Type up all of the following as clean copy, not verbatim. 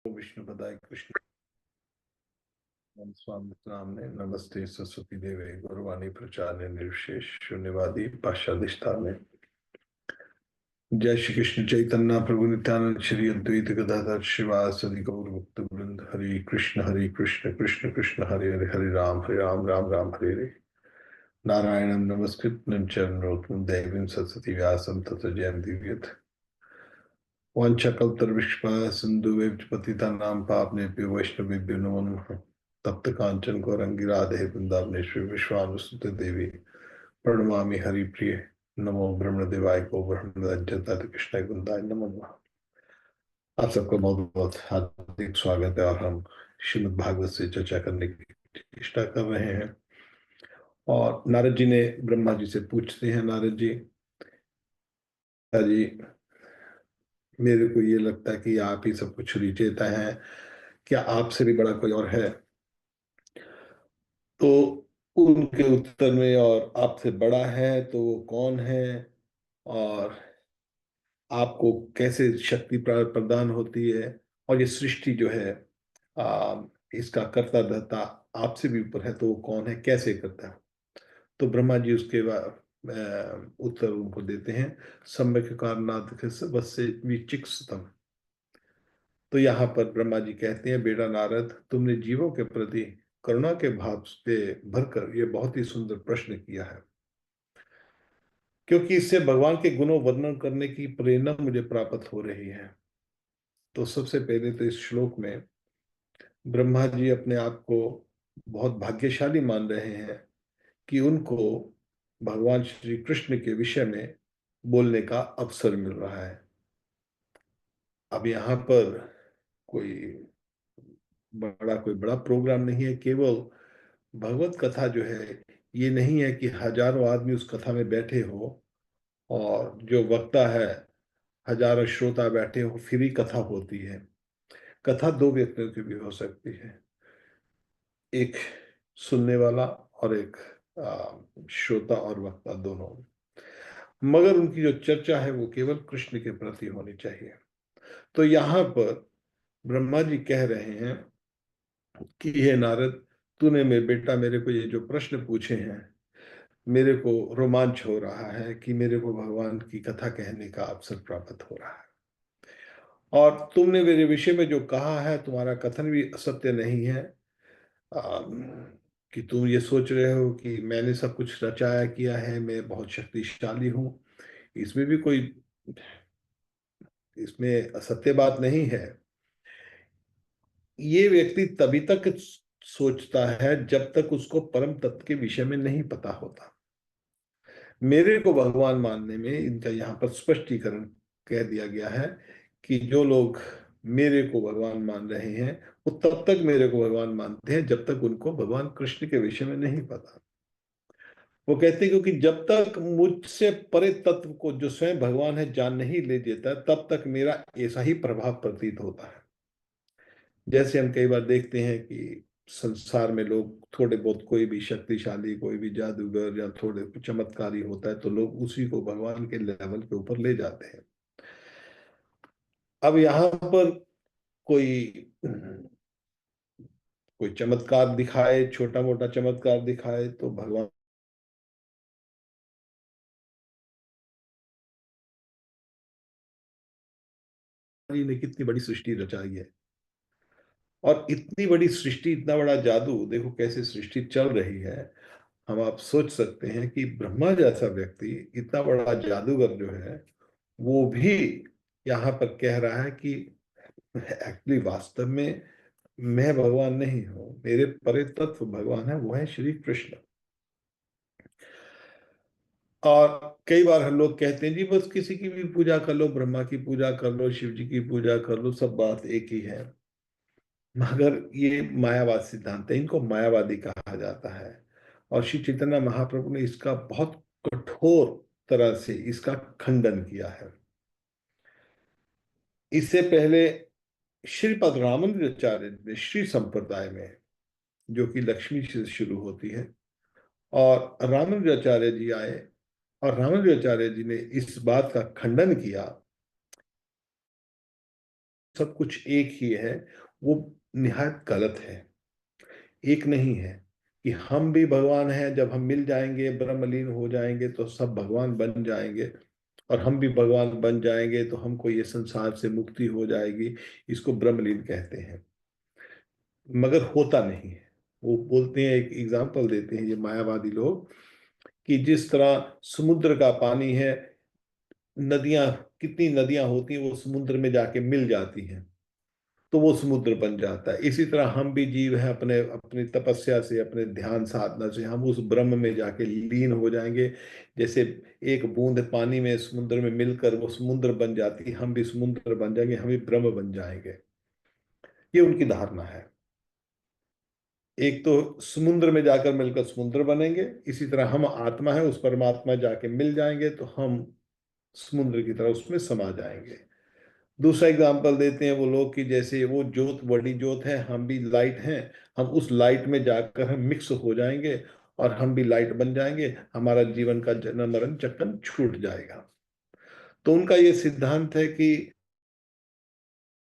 विष्णुपदाय कृष्ण स्वामी नामने नमस्ते सरस्वती देवे गुरुवाणी प्रचार्य निर्विशेष शून्यवादी पाश्चादिष्ठा में। जय श्री कृष्ण चैतन्य प्रभु नित्यानंद श्री अद्वैत गदाधर शिवासदि गौर भक्त वृंद। हरे कृष्ण कृष्ण कृष्ण हरे हरे हरे राम राम राम हरे हरे। नारायणं नमस्कृत्य चरण नरोत्तमं देवीं सरस्वती व्यासं ततो जयन्ती व्यथ वाञ्छाकल्पतरुश्च सिन्धुभ्यो पतितानां पावनेभ्यो वैष्णवेभ्यो नमो नमः। तप्त कांचन गौरंगी राधे वृंदावनेश्वरी विश्वानुसुते देवी प्रणमामि हरिप्रिय। नमो ब्रह्मदेवाय को ब्रह्मदत्त कृष्ण गुंदाय नमो नमः। आप सबका बहुत बहुत हार्दिक स्वागत है और हम श्रीमद् भागवत से चर्चा करने की चेष्टा कर रहे हैं। और नारद जी ने ब्रह्मा जी से पूछते हैं, नारद जी मेरे को ये लगता है कि आप ही सब कुछ रिचेता है, क्या आपसे भी बड़ा कोई और है? तो उनके उत्तर में, और आपसे बड़ा है तो वो कौन है, और आपको कैसे शक्ति प्रदान होती है, और ये सृष्टि जो है इसका कर्ता धर्ता आपसे भी ऊपर है तो वो कौन है, कैसे करता है? तो ब्रह्मा जी उसके बाद उत्तर उनको देते हैं, सम्यक कारणात् वस्य विचिकित्सितम्। तो यहाँ पर ब्रह्मा जी कहते हैं, बेटा नारद, तुमने जीवों के प्रति करुणा के भाव से भरकर यह बहुत ही सुंदर प्रश्न किया है, क्योंकि इससे भगवान के गुणों वर्णन करने की प्रेरणा मुझे प्राप्त हो रही है। तो सबसे पहले तो इस श्लोक में ब्रह्मा जी अपने आप को बहुत भाग्यशाली मान रहे हैं कि उनको भगवान श्री कृष्ण के विषय में बोलने का अवसर मिल रहा है। अब यहाँ पर कोई बड़ा प्रोग्राम नहीं है, केवल भगवत कथा जो है ये नहीं है कि हजारों आदमी उस कथा में बैठे हो और जो वक्ता है हजारों श्रोता बैठे हो, फिर ही कथा होती है। कथा दो व्यक्तियों की भी हो सकती है, एक सुनने वाला और एक श्रोता और वक्ता दोनों, मगर उनकी जो चर्चा है वो केवल कृष्ण के प्रति होनी चाहिए। तो यहाँ पर ब्रह्मा जी कह रहे हैं कि हे नारद, तूने मेरे बेटा मेरे को ये जो प्रश्न पूछे हैं, मेरे को रोमांच हो रहा है कि मेरे को भगवान की कथा कहने का अवसर प्राप्त हो रहा है। और तुमने मेरे विषय में जो कहा है, तुम्हारा कथन भी असत्य नहीं है। कि तुम ये सोच रहे हो कि मैंने सब कुछ रचाया किया है, मैं बहुत शक्तिशाली हूं, इसमें भी कोई इसमें असत्य बात नहीं है। ये व्यक्ति तभी तक सोचता है जब तक उसको परम तत्व के विषय में नहीं पता होता। मेरे को भगवान मानने में इनका यहाँ पर स्पष्टीकरण कह दिया गया है कि जो लोग मेरे को भगवान मान रहे हैं वो तब तक मेरे को भगवान मानते हैं जब तक उनको भगवान कृष्ण के विषय में नहीं पता। वो कहते हैं क्योंकि जब तक मुझसे परे तत्व को जो स्वयं भगवान है जान नहीं ले देता, तब तक मेरा ऐसा ही प्रभाव प्रतीत होता है। जैसे हम कई बार देखते हैं कि संसार में लोग थोड़े बहुत, कोई भी शक्तिशाली, कोई भी जादूगर या थोड़े चमत्कारी होता है तो लोग उसी को भगवान के लेवल के ऊपर ले जाते हैं। अब यहाँ पर कोई कोई चमत्कार दिखाए, छोटा मोटा चमत्कार दिखाए तो भगवान ने कितनी बड़ी सृष्टि रचाई है, और इतनी बड़ी सृष्टि, इतना बड़ा जादू, देखो कैसे सृष्टि चल रही है। हम आप सोच सकते हैं कि ब्रह्मा जैसा व्यक्ति, इतना बड़ा जादूगर जो है, वो भी यहाँ पर कह रहा है कि एक्चुअली वास्तव में मैं भगवान नहीं हूं, मेरे परे तत्व भगवान है, वो है श्री कृष्ण। और कई बार हम लोग कहते हैं जी बस किसी की भी पूजा कर लो, ब्रह्मा की पूजा कर लो, शिव जी की पूजा कर लो, सब बात एक ही है। मगर ये मायावाद सिद्धांत है, इनको मायावादी कहा जाता है। और श्री चैतन्य महाप्रभु ने इसका बहुत कठोर तरह से इसका खंडन किया है। इससे पहले श्रीपद रामानुजाचार्य ने श्री संप्रदाय में, जो कि लक्ष्मी से शुरू होती है, और रामानुजाचार्य जी आए और रामानुजाचार्य जी ने इस बात का खंडन किया, सब कुछ एक ही है, वो निहायत गलत है। एक नहीं है कि हम भी भगवान हैं, जब हम मिल जाएंगे ब्रह्मलीन हो जाएंगे तो सब भगवान बन जाएंगे, और हम भी भगवान बन जाएंगे तो हमको ये संसार से मुक्ति हो जाएगी। इसको ब्रह्मलीन कहते हैं, मगर होता नहीं है। वो बोलते हैं, एक एग्जाम्पल देते हैं ये मायावादी लोग, कि जिस तरह समुद्र का पानी है, नदियां, कितनी नदियां होती हैं वो समुद्र में जाके मिल जाती हैं, तो वो समुद्र बन जाता है। इसी तरह हम भी जीव हैं, अपने अपनी तपस्या से, अपने ध्यान साधना से हम उस ब्रह्म में जाके लीन हो जाएंगे। जैसे एक बूंद पानी में समुद्र में मिलकर वो समुद्र बन जाती है, हम भी समुद्र बन जाएंगे, हम भी ब्रह्म बन जाएंगे। ये उनकी धारणा है। एक तो समुद्र में जाकर मिलकर समुद्र बनेंगे, इसी तरह हम आत्मा है, उस परमात्मा जाके मिल जाएंगे तो हम समुद्र की तरह उसमें समा जाएंगे। दूसरा एग्जाम्पल देते हैं वो लोग कि जैसे वो जोत बड़ी जोत है, हम भी लाइट हैं, हम उस लाइट में जाकर हम मिक्स हो जाएंगे और हम भी लाइट बन जाएंगे, हमारा जीवन का जन्म मरण चक्कर छूट जाएगा। तो उनका ये सिद्धांत है कि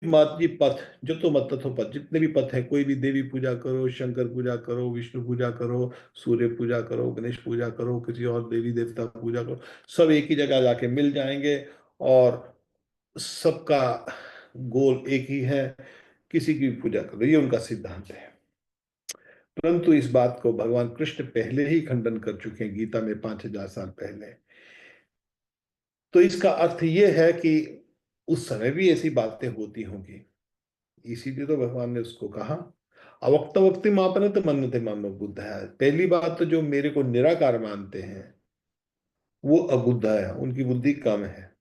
मत जी पथ, जो तो मत तत्व पथ, जितने भी पथ हैं, कोई भी देवी पूजा करो, शंकर पूजा करो, विष्णु पूजा करो, सूर्य पूजा करो, गणेश पूजा करो, किसी और देवी देवता पूजा करो, सब एक ही जगह जाके मिल जाएंगे, और सबका गोल एक ही है, किसी की भी पूजा करो। ये उनका सिद्धांत है। परंतु इस बात को भगवान कृष्ण पहले ही खंडन कर चुके हैं गीता में, 5,000 साल पहले। तो इसका अर्थ ये है कि उस समय भी ऐसी बातें होती होंगी, इसीलिए तो भगवान ने उसको कहा, अवक्त वक्ति मापन तो मन्नते माम बुद्ध है। पहली बात तो जो मेरे को निराकार मानते हैं वो अबुद्ध है, उनकी बुद्धि कम है।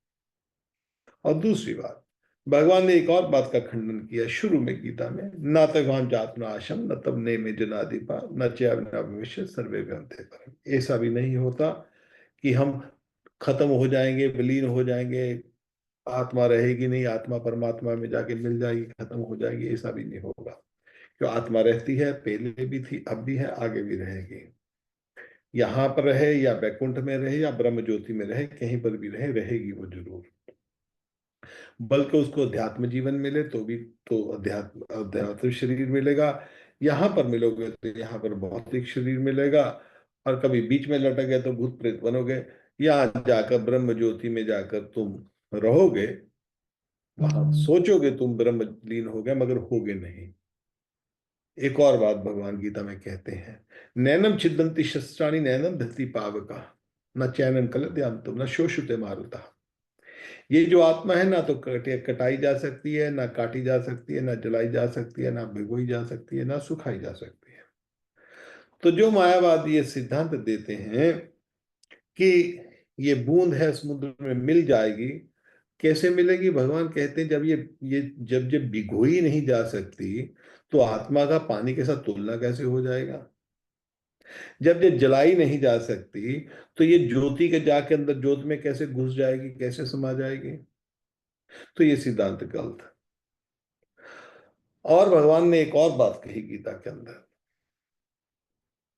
और दूसरी बात, भगवान ने एक और बात का खंडन किया शुरू में गीता में, न तवान जात न आशम न तब ने में जनाधिपा न चैव न भविष्य सर्वे ग्रंथे पर। ऐसा भी नहीं होता कि हम खत्म हो जाएंगे, विलीन हो जाएंगे, आत्मा रहेगी नहीं, आत्मा परमात्मा में जाके मिल जाएगी, खत्म हो जाएगी, ऐसा भी नहीं होगा। क्यों? आत्मा रहती है, पहले भी थी, अब भी है, आगे भी रहेगी। यहाँ पर रहे या बैकुंठ में रहे या ब्रह्म ज्योति में रहे, कहीं पर भी रहे, रहेगी वो जरूर। बल्कि उसको अध्यात्म जीवन मिले तो भी, तो अध्यात्म अध्यात्म शरीर मिलेगा। यहाँ पर मिलोगे तो यहाँ पर भौतिक शरीर मिलेगा, और कभी बीच में लटक गए तो भूत प्रेत बनोगे। यहाँ जाकर ब्रह्म ज्योति में जाकर तुम रहोगे, वहां सोचोगे तुम ब्रह्म लीन हो गए, मगर होगे नहीं। एक और बात भगवान गीता में कहते हैं, नैनम छिदंती शस्त्राणी नैनम धरती पावका न चैनम कलद्यांतम न शोषुते मारुता। ये जो आत्मा है ना तो कटाई जा सकती है, ना काटी जा सकती है, ना जलाई जा सकती है, ना भिगोई जा सकती है, ना सुखाई जा सकती है। तो जो मायावादी ये सिद्धांत देते हैं कि ये बूंद है समुद्र में मिल जाएगी, कैसे मिलेगी? भगवान कहते हैं, जब ये जब जब भिगोई नहीं जा सकती तो आत्मा का पानी के साथ तुलना कैसे हो जाएगा? जब ये जलाई नहीं जा सकती तो ये ज्योति के जाके अंदर ज्योत में कैसे घुस जाएगी, कैसे समा जाएगी? तो ये सिद्धांत गलत है। और भगवान ने एक और बात कही गीता के अंदर,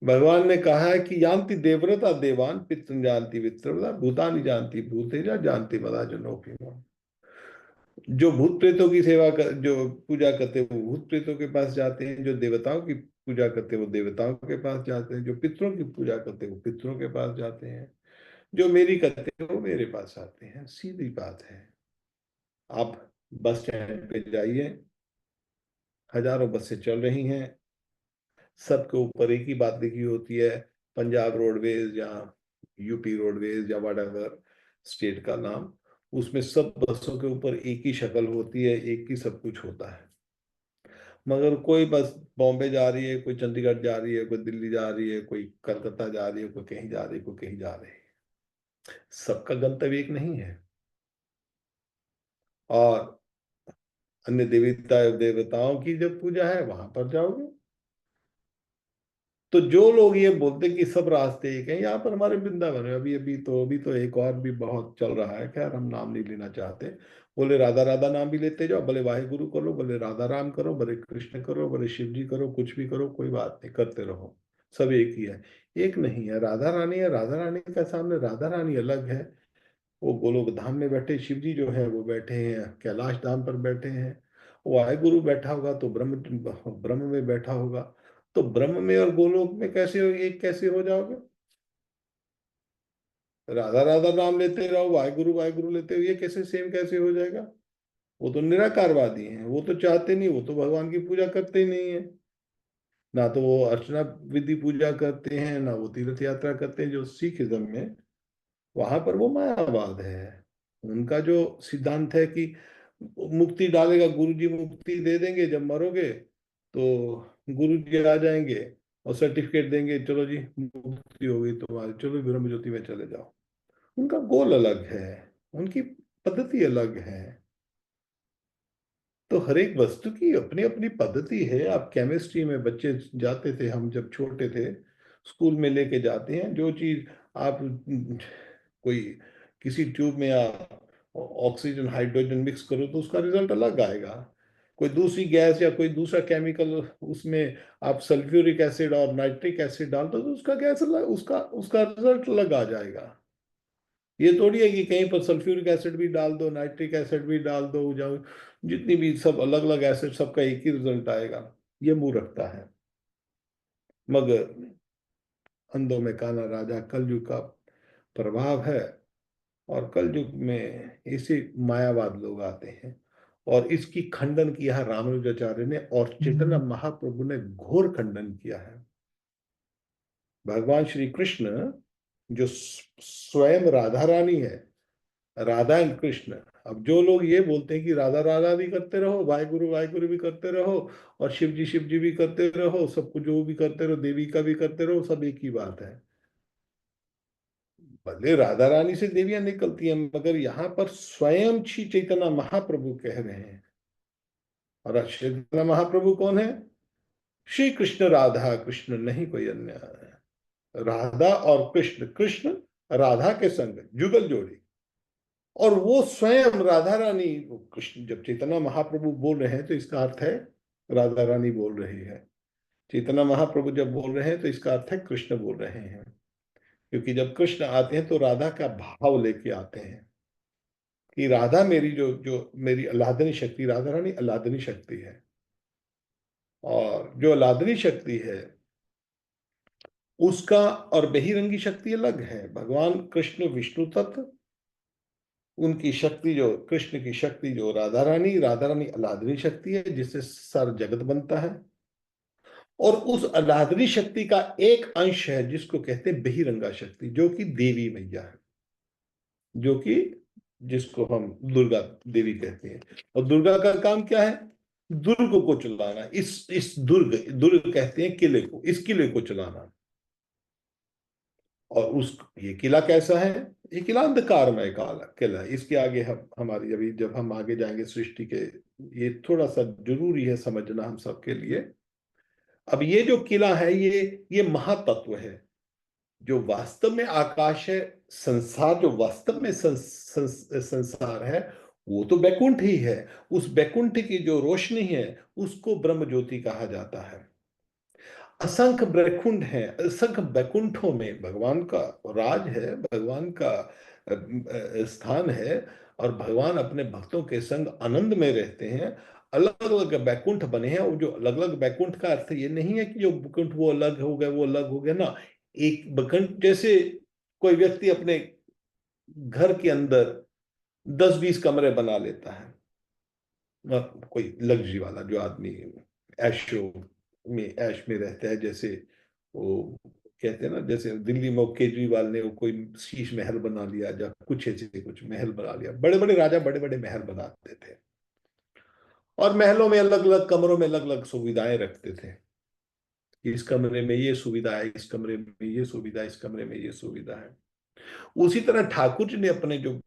भगवान ने कहा है कि यान्ति देवव्रता देवान पितृ जानती वित्रवता भूतानि जानती भूतेजा जानती मदा जनोपी। जो भूत प्रेतों की सेवा कर, जो पूजा करते हैं वो भूत प्रेतों के पास जाते हैं, जो देवताओं की पूजा करते हैं वो देवताओं के पास जाते हैं, जो पितरों की पूजा करते हैं वो पितरों के पास जाते हैं, जो मेरी करते हैं वो मेरे पास आते हैं। सीधी बात है। आप बस स्टैंड पे जाइए, हजारों बसें चल रही हैं, सबके ऊपर एक ही बात लिखी होती है, पंजाब रोडवेज या यूपी रोडवेज या वट एवर स्टेट का नाम, उसमें सब बसों के ऊपर एक ही शक्ल होती है, एक ही सब कुछ होता है। मगर कोई बस बॉम्बे जा रही है, कोई चंडीगढ़ जा रही है, कोई दिल्ली जा रही है, कोई कलकत्ता जा रही है, कोई कहीं जा रही है, कोई कहीं जा रही है। सबका गंतव्य एक नहीं है। और अन्य देवता देवताओं की जब पूजा है वहां पर जाओगे। तो जो लोग ये बोलते कि सब रास्ते एक हैं, यहाँ पर हमारे वृंदावन में अभी तो एक और भी बहुत चल रहा है, खैर हम नाम नहीं लेना चाहते। बोले राधा राधा नाम भी लेते जाओ, भले वाहे गुरु करो, भले राधा राम करो, भले कृष्ण करो, भले शिव जी करो, कुछ भी करो, कोई बात नहीं, करते रहो। सब एक ही है। एक नहीं है, राधा रानी है। राधा रानी का सामने राधा रानी अलग है। वो गोलोक धाम में बैठे शिव जी जो है वो बैठे हैं कैलाश धाम पर बैठे हैं। वाहिगुरु बैठा होगा तो ब्रह्म ब्रह्म में बैठा होगा। तो ब्रह्म में और गोलोक में कैसे एक कैसे हो जाओगे? राधा राधा नाम लेते रहो, वाहिगुरु वाहिगुरु लेते हो, ये कैसे सेम कैसे हो जाएगा? वो तो निराकारवादी हैं, वो तो चाहते नहीं, वो तो भगवान की पूजा करते ही नहीं है। ना तो वो अर्चना विधि पूजा करते हैं, ना वो तीर्थ यात्रा करते हैं जो सिखिज्म में। वहां पर वो मायावाद है। उनका जो सिद्धांत है कि मुक्ति डालेगा गुरु जी, मुक्ति दे देंगे जब मरोगे तो गुरु जी आ जाएंगे और सर्टिफिकेट देंगे, चलो जी मुक्ति हो गई तुम्हारी, चलो ब्रह्म ज्योति में चले जाओ। उनका गोल अलग है, उनकी पद्धति अलग है। तो हर एक वस्तु की अपनी अपनी पद्धति है। आप केमिस्ट्री में बच्चे जाते थे, हम जब छोटे थे स्कूल में लेके जाते हैं, जो चीज आप कोई किसी ट्यूब में आप ऑक्सीजन हाइड्रोजन मिक्स करो तो उसका रिजल्ट अलग आएगा। कोई दूसरी गैस या कोई दूसरा केमिकल, उसमें आप सल्फ्यूरिक एसिड और नाइट्रिक एसिड डाल दो तो उसका गैस अलग, उसका उसका रिजल्ट अलग आ जाएगा। ये थोड़ी है कि कहीं पर सल्फ्यूरिक एसिड भी डाल दो, नाइट्रिक एसिड भी डाल दो, जाओ जितनी भी सब अलग अलग एसिड, सबका एक ही रिजल्ट आएगा। ये मुंह रखता है। मगर अंधों में काना राजा कलयुग का प्रभाव है। और कलयुग में इसी मायावाद लोग आते हैं। और इसकी खंडन किया है रामानुजाचार्य ने, और चैतन्य महाप्रभु ने घोर खंडन किया है। भगवान श्री कृष्ण जो स्वयं राधा रानी है, राधा एंड कृष्ण। अब जो लोग ये बोलते हैं कि राधा राधा भी करते रहो, वाहिगुरु वाहिगुरु भी करते रहो, और शिव जी भी करते रहो, सब कुछ जो भी करते रहो, देवी का भी करते रहो, सब एक ही बात है। भले राधा रानी से देवियां निकलती हैं, मगर यहाँ पर स्वयं श्री चैतन्य महाप्रभु कह रहे हैं। और चैतन्य महाप्रभु कौन है? श्री कृष्ण राधा कृष्ण, नहीं कोई अन्य। राधा और कृष्ण, कृष्ण राधा के संग जुगल जोड़ी। और वो स्वयं राधा रानी, कृष्ण जब चैतन्य महाप्रभु बोल रहे हैं तो इसका अर्थ है राधा रानी बोल रही है। चैतन्य महाप्रभु जब बोल रहे हैं तो इसका अर्थ है कृष्ण बोल रहे हैं। क्योंकि जब कृष्ण आते हैं तो राधा का भाव लेके आते हैं कि राधा मेरी जो जो मेरी अल्लादनी शक्ति, राधा रानी अल्लादनी शक्ति है। और जो अल्लादनी शक्ति है उसका और बहिरंगी शक्ति अलग है। भगवान कृष्ण विष्णु तत्व, उनकी शक्ति जो कृष्ण की शक्ति जो राधा रानी अलादनी शक्ति है जिससे सारा जगत बनता है। और उस अलादनी शक्ति का एक अंश है जिसको कहते हैं बहिरंगा शक्ति, जो कि देवी मैया है, जो कि जिसको हम दुर्गा देवी कहते हैं। और दुर्गा का काम क्या है? दुर्ग को चलाना। इस दुर्ग, दुर्ग कहते हैं किले को, इस किले को चलाना। और उस ये किला कैसा है? ये किला अंधकारमय काला किला है। इसके आगे हम हमारी अभी जब हम आगे जाएंगे सृष्टि के, ये थोड़ा सा जरूरी है समझना हम सबके लिए। अब ये जो किला है ये महातत्व है। जो वास्तव में आकाश है, संसार जो वास्तव में संसार है, वो तो बैकुंठ ही है। उस बैकुंठ की जो रोशनी है उसको ब्रह्म ज्योति कहा जाता है। असंख्य बैकुंठ है, असंख्य बैकुंठों में भगवान का राज है, भगवान का स्थान है। और भगवान अपने भक्तों के संग आनंद में रहते हैं। अलग अलग बैकुंठ बने हैं। और जो अलग अलग बैकुंठ का अर्थ ये नहीं है कि जो बैकुंठ वो अलग हो गए, वो अलग हो गए ना। एक बैकुंठ जैसे कोई व्यक्ति अपने घर के अंदर 10-20 कमरे बना लेता है, कोई लग्जरी वाला जो आदमी ऐशो में ऐश में रहता है, जैसे वो कहते हैं ना, जैसे दिल्ली में केजरीवाल ने वो कोई शीश महल बना लिया, या कुछ ऐसे कुछ महल बना लिया। बड़े बड़े राजा बड़े बड़े महल बनाते थे, और महलों में अलग अलग कमरों में अलग अलग सुविधाएं रखते थे। इस कमरे में ये सुविधा है, इस कमरे में ये सुविधा है, इस कमरे में ये सुविधा है। उसी तरह ठाकुर जी ने अपने जो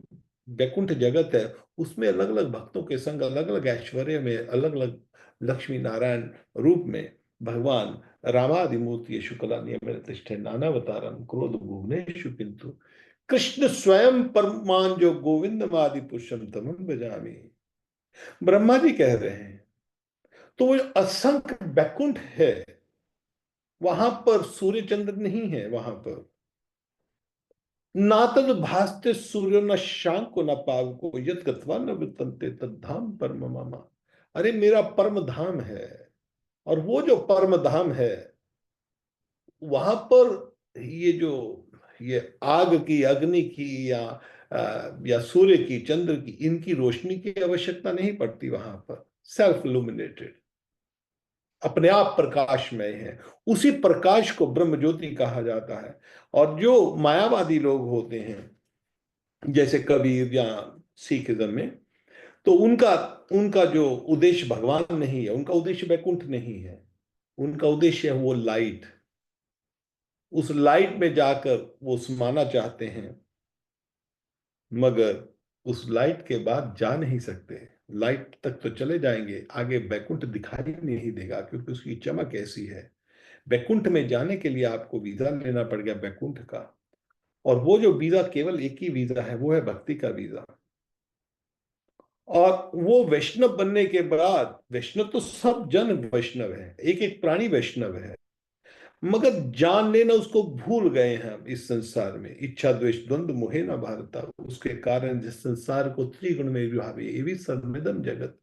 वैकुंठ जगत है उसमें अलग अलग भक्तों के संग अलग अलग ऐश्वर्य में, अलग अलग लक्ष्मी नारायण रूप में भगवान रामादि मूर्ति शुक्ला नियम तिष्ठे नानावतारम क्रोध भुवनेषु किंतु कृष्ण स्वयं परमान जो गोविंदमादि पुरुषम तमं भजामि। ब्रह्मा जी कह रहे हैं। तो वो असंख्य बैकुंठ है, वहां पर सूर्य चंद्र नहीं है। वहां पर ना तद भास्ते सूर्यो न शांको न पावको यद गत्वा न वितन्ते तद्धाम परम मम। अरे मेरा परम धाम है, और वो जो परम धाम है वहां पर ये आग की, अग्नि की, या सूर्य की, चंद्र की, इनकी रोशनी की आवश्यकता नहीं पड़ती। वहां पर सेल्फ इल्यूमिनेटेड, अपने आप प्रकाशमय है। उसी प्रकाश को ब्रह्म ज्योति कहा जाता है। और जो मायावादी लोग होते हैं, जैसे कबीर या सिखिज्म में, तो उनका उनका जो उद्देश्य भगवान नहीं है, उनका उद्देश्य वैकुंठ नहीं है। उनका उद्देश्य है वो लाइट। उस लाइट में जाकर वो समाना चाहते हैं, मगर उस लाइट के बाद जा नहीं सकते। लाइट तक तो चले जाएंगे, आगे बैकुंठ दिखाई नहीं देगा, क्योंकि उसकी चमक ऐसी है। बैकुंठ में जाने के लिए आपको वीजा लेना पड़ गया बैकुंठ का। और वो जो वीजा, केवल एक ही वीजा है, वो है भक्ति का वीजा। और वो वैष्णव बनने के बाद, वैष्णव तो सब जन वैष्णव है, एक एक प्राणी वैष्णव है, मगर जान लेना उसको भूल गए हैं हम इस संसार में। इच्छा द्वेष द्वंद्व मोहे न भारता, उसके कारण जिस संसार को त्रिगुण में विभावे ये भी सर्वमिदं जगत,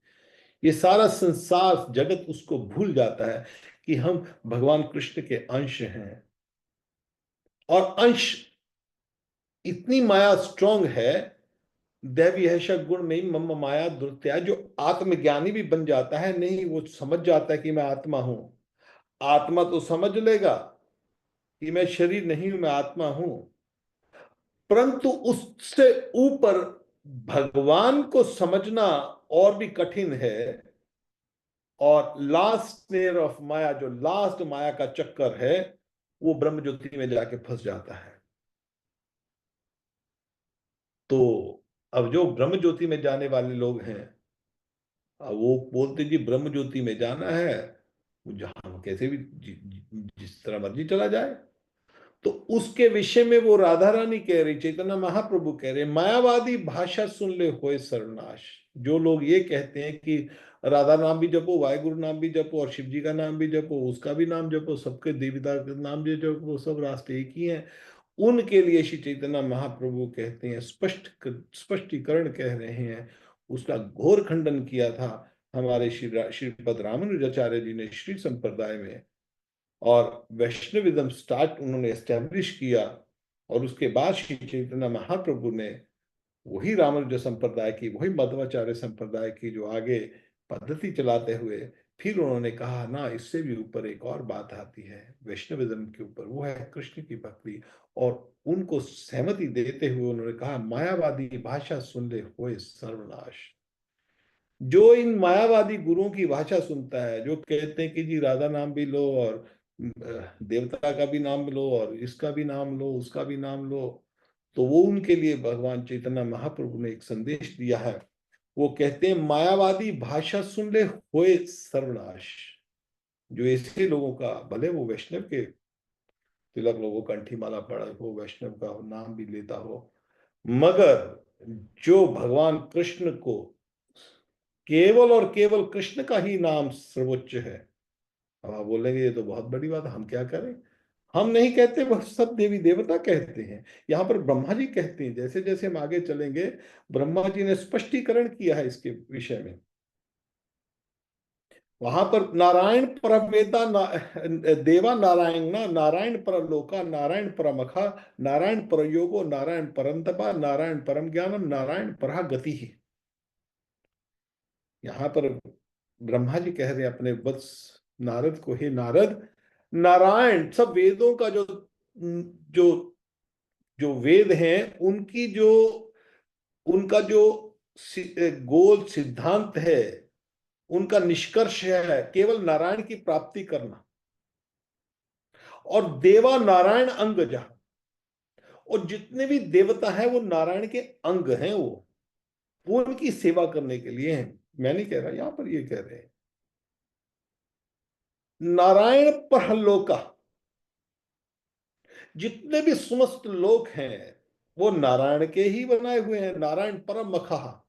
ये सारा संसार जगत उसको भूल जाता है कि हम भगवान कृष्ण के अंश हैं। और अंश, इतनी माया स्ट्रांग है, दैवी है गुण में ही मम माया दुर्त्या, जो आत्मज्ञानी भी बन जाता है, नहीं वो समझ जाता है कि मैं आत्मा हूं। आत्मा तो समझ लेगा कि मैं शरीर नहीं हूं, मैं आत्मा हूं, परंतु उससे ऊपर भगवान को समझना और भी कठिन है। और लास्ट लेयर ऑफ माया, जो लास्ट माया का चक्कर है, वो ब्रह्म ज्योति में जाके फंस जाता है। तो अब जो ब्रह्म ज्योति में जाने वाले लोग हैं, अब वो बोलते जी ब्रह्म ज्योति में जाना है, वो जहां कैसे भी जिस तरह मर्जी चला जाए। तो उसके विषय में वो राधा रानी कह रही, चैतन्य महाप्रभु कह रहे, मायावादी भाषा सुन ले होए सर्वनाश। जो लोग ये कहते हैं कि राधा नाम भी जपो, वाहिगुरु नाम भी जपो, और शिव जी का नाम भी जपो, उसका भी नाम जपो, सबके देवता का नाम भी जपो, सब रास्ते एक ही हैं, उनके लिए श्री चैतन्य महाप्रभु कहते हैं, स्पष्टीकरण कह रहे हैं। उसका घोर खंडन किया था हमारे श्रीपद रामानुजाचार्य जी ने श्री संप्रदाय में। और वैष्णविज्म स्टार्ट उन्होंने एस्टेब्लिश किया। और उसके बाद श्री चैतन्य महाप्रभु ने वही रामानुज संप्रदाय की, वही मध्वाचार्य संप्रदाय की जो आगे पद्धति चलाते हुए, फिर उन्होंने कहा ना, इससे भी ऊपर एक और बात आती है वैष्णविज्म के ऊपर, वो है कृष्ण की भक्ति। और उनको सहमति देते हुए उन्होंने कहा, मायावादी भाषा सुन ले होए सर्वनाश। जो इन मायावादी गुरुओं की भाषा सुनता है, जो कहते हैं कि जी राधा नाम भी लो, और देवता का भी नाम लो, और इसका भी नाम लो, उसका भी नाम लो, तो वो उनके लिए भगवान चैतन्य महाप्रभु ने एक संदेश दिया है। वो कहते हैं, मायावादी भाषा सुन ले होए सर्वनाश। जो ऐसे लोगों का, भले वो वैष्णव के तिलक लोगों कंठी माला पड़ा हो, वैष्णव का नाम भी लेता हो, मगर जो भगवान कृष्ण को, केवल और केवल कृष्ण का ही नाम सर्वोच्च है। अब आप बोलेंगे ये तो बहुत बड़ी बात है, हम क्या करें। हम नहीं कहते, वह सब देवी देवता कहते हैं। यहाँ पर ब्रह्मा जी कहते हैं। जैसे जैसे हम आगे चलेंगे, ब्रह्मा जी ने स्पष्टीकरण किया है इसके विषय में। वहां पर नारायण परवेदा देवा नारायण ना, नारायण पर लोका, नारायण परमखा, नारायण परयोगो, नारायण परंतपा, नारायण परम ज्ञानम, नारायण परा गति ही। यहाँ पर ब्रह्मा जी कह रहे हैं अपने वत्स नारद को, हे नारद, नारायण सब वेदों का जो जो जो वेद हैं, उनकी जो उनका जो गोल सिद्धांत है, उनका निष्कर्ष है केवल नारायण की प्राप्ति करना। और देवा नारायण अंग जहां, और जितने भी देवता है वो नारायण के अंग हैं। वो उनकी सेवा करने के लिए हैं। मैं नहीं कह रहा, यहां पर ये कह रहे हैं नारायण परलोका, जितने भी समस्त लोक हैं वो नारायण के ही बनाए हुए हैं, नारायण परम मखा।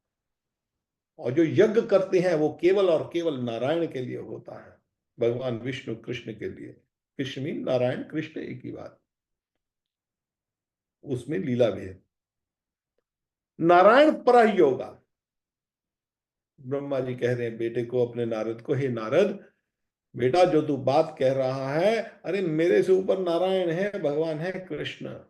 और जो यज्ञ करते हैं वो केवल और केवल नारायण के लिए होता है, भगवान विष्णु कृष्ण के लिए। कृष्ण मीन नारायण, कृष्ण एक ही बात, उसमें लीला भेद। नारायण पर योगा, ब्रह्मा जी कह रहे हैं बेटे को, अपने नारद को, हे नारद, बेटा जो तू बात कह रहा है, अरे मेरे से ऊपर नारायण है, भगवान है कृष्ण।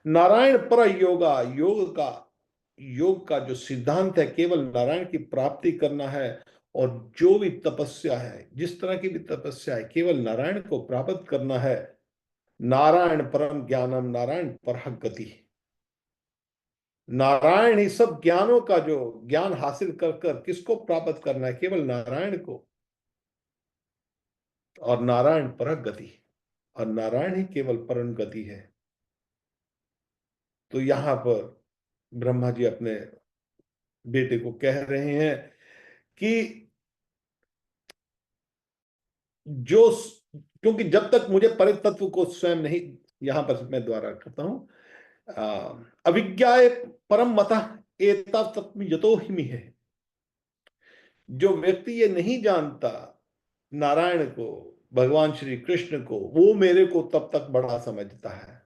नारायण पर योगा, योग का जो सिद्धांत है केवल नारायण की प्राप्ति करना है। और जो भी तपस्या है, जिस तरह की भी तपस्या है, केवल नारायण को प्राप्त करना है। नारायण परम ज्ञानम, नारायण पर गति। नारायण ही सब ज्ञानों का जो ज्ञान हासिल कर कर किसको प्राप्त करना है, केवल नारायण को। और नारायण पर गति, और नारायण ही केवल परम गति है। तो यहां पर ब्रह्मा जी अपने बेटे को कह रहे हैं कि जो, क्योंकि जब तक मुझे परितत्व को स्वयं नहीं, यहां पर मैं द्वारा करता हूं, अविज्ञाय परम मतः एतव तत्व यतो हिमि है। जो व्यक्ति ये नहीं जानता नारायण को, भगवान श्री कृष्ण को, वो मेरे को तब तक बड़ा समझता है।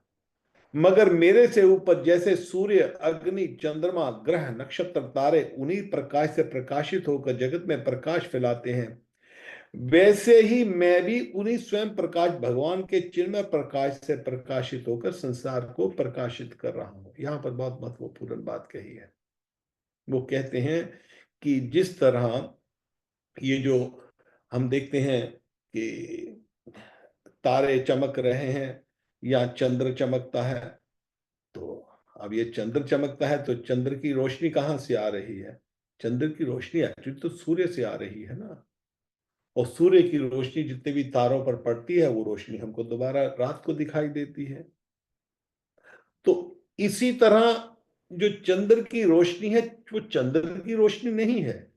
मगर मेरे से ऊपर जैसे सूर्य, अग्नि, चंद्रमा, ग्रह, नक्षत्र, तारे उन्हीं प्रकाश से प्रकाशित होकर जगत में प्रकाश फैलाते हैं, वैसे ही मैं भी उन्हीं स्वयं प्रकाश भगवान के चिन्मय प्रकाश से प्रकाशित होकर संसार को प्रकाशित कर रहा हूं। यहां पर बहुत महत्वपूर्ण बात कही है। वो कहते हैं कि जिस तरह ये जो हम देखते हैं कि तारे चमक रहे हैं या चंद्र चमकता है, तो अब ये चंद्र चमकता है तो चंद्र की रोशनी कहां से आ रही है? चंद्र की रोशनी एक्चुअली तो सूर्य से आ रही है ना। और सूर्य की रोशनी जितने भी तारों पर पड़ती है, वो रोशनी हमको दोबारा रात को दिखाई देती है। तो इसी तरह जो चंद्र की रोशनी है, वो चंद्र की रोशनी नहीं है,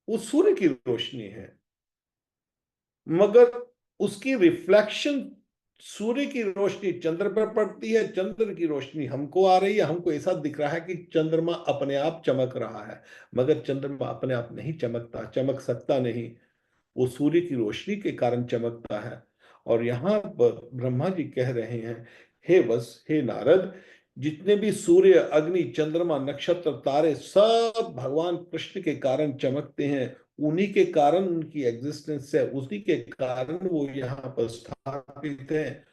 वो सूर्य की रोशनी है। मगर उसकी रिफ्लेक्शन, सूर्य की रोशनी चंद्र पर पड़ती है, चंद्र की रोशनी हमको आ रही है, हमको ऐसा दिख रहा है कि चंद्रमा अपने आप चमक रहा है। मगर चंद्रमा अपने आप नहीं चमकता, चमक सकता नहीं, वो सूर्य की रोशनी के कारण चमकता है। और यहां पर ब्रह्मा जी कह रहे हैं, हे वत्स, हे नारद, जितने भी सूर्य, अग्नि, चंद्रमा, नक्षत्र, तारे सब भगवान कृष्ण के कारण चमकते हैं। उन्हीं के कारण उनकी एग्जिस्टेंस है, उसी के कारण वो यहाँ पर स्थापित है।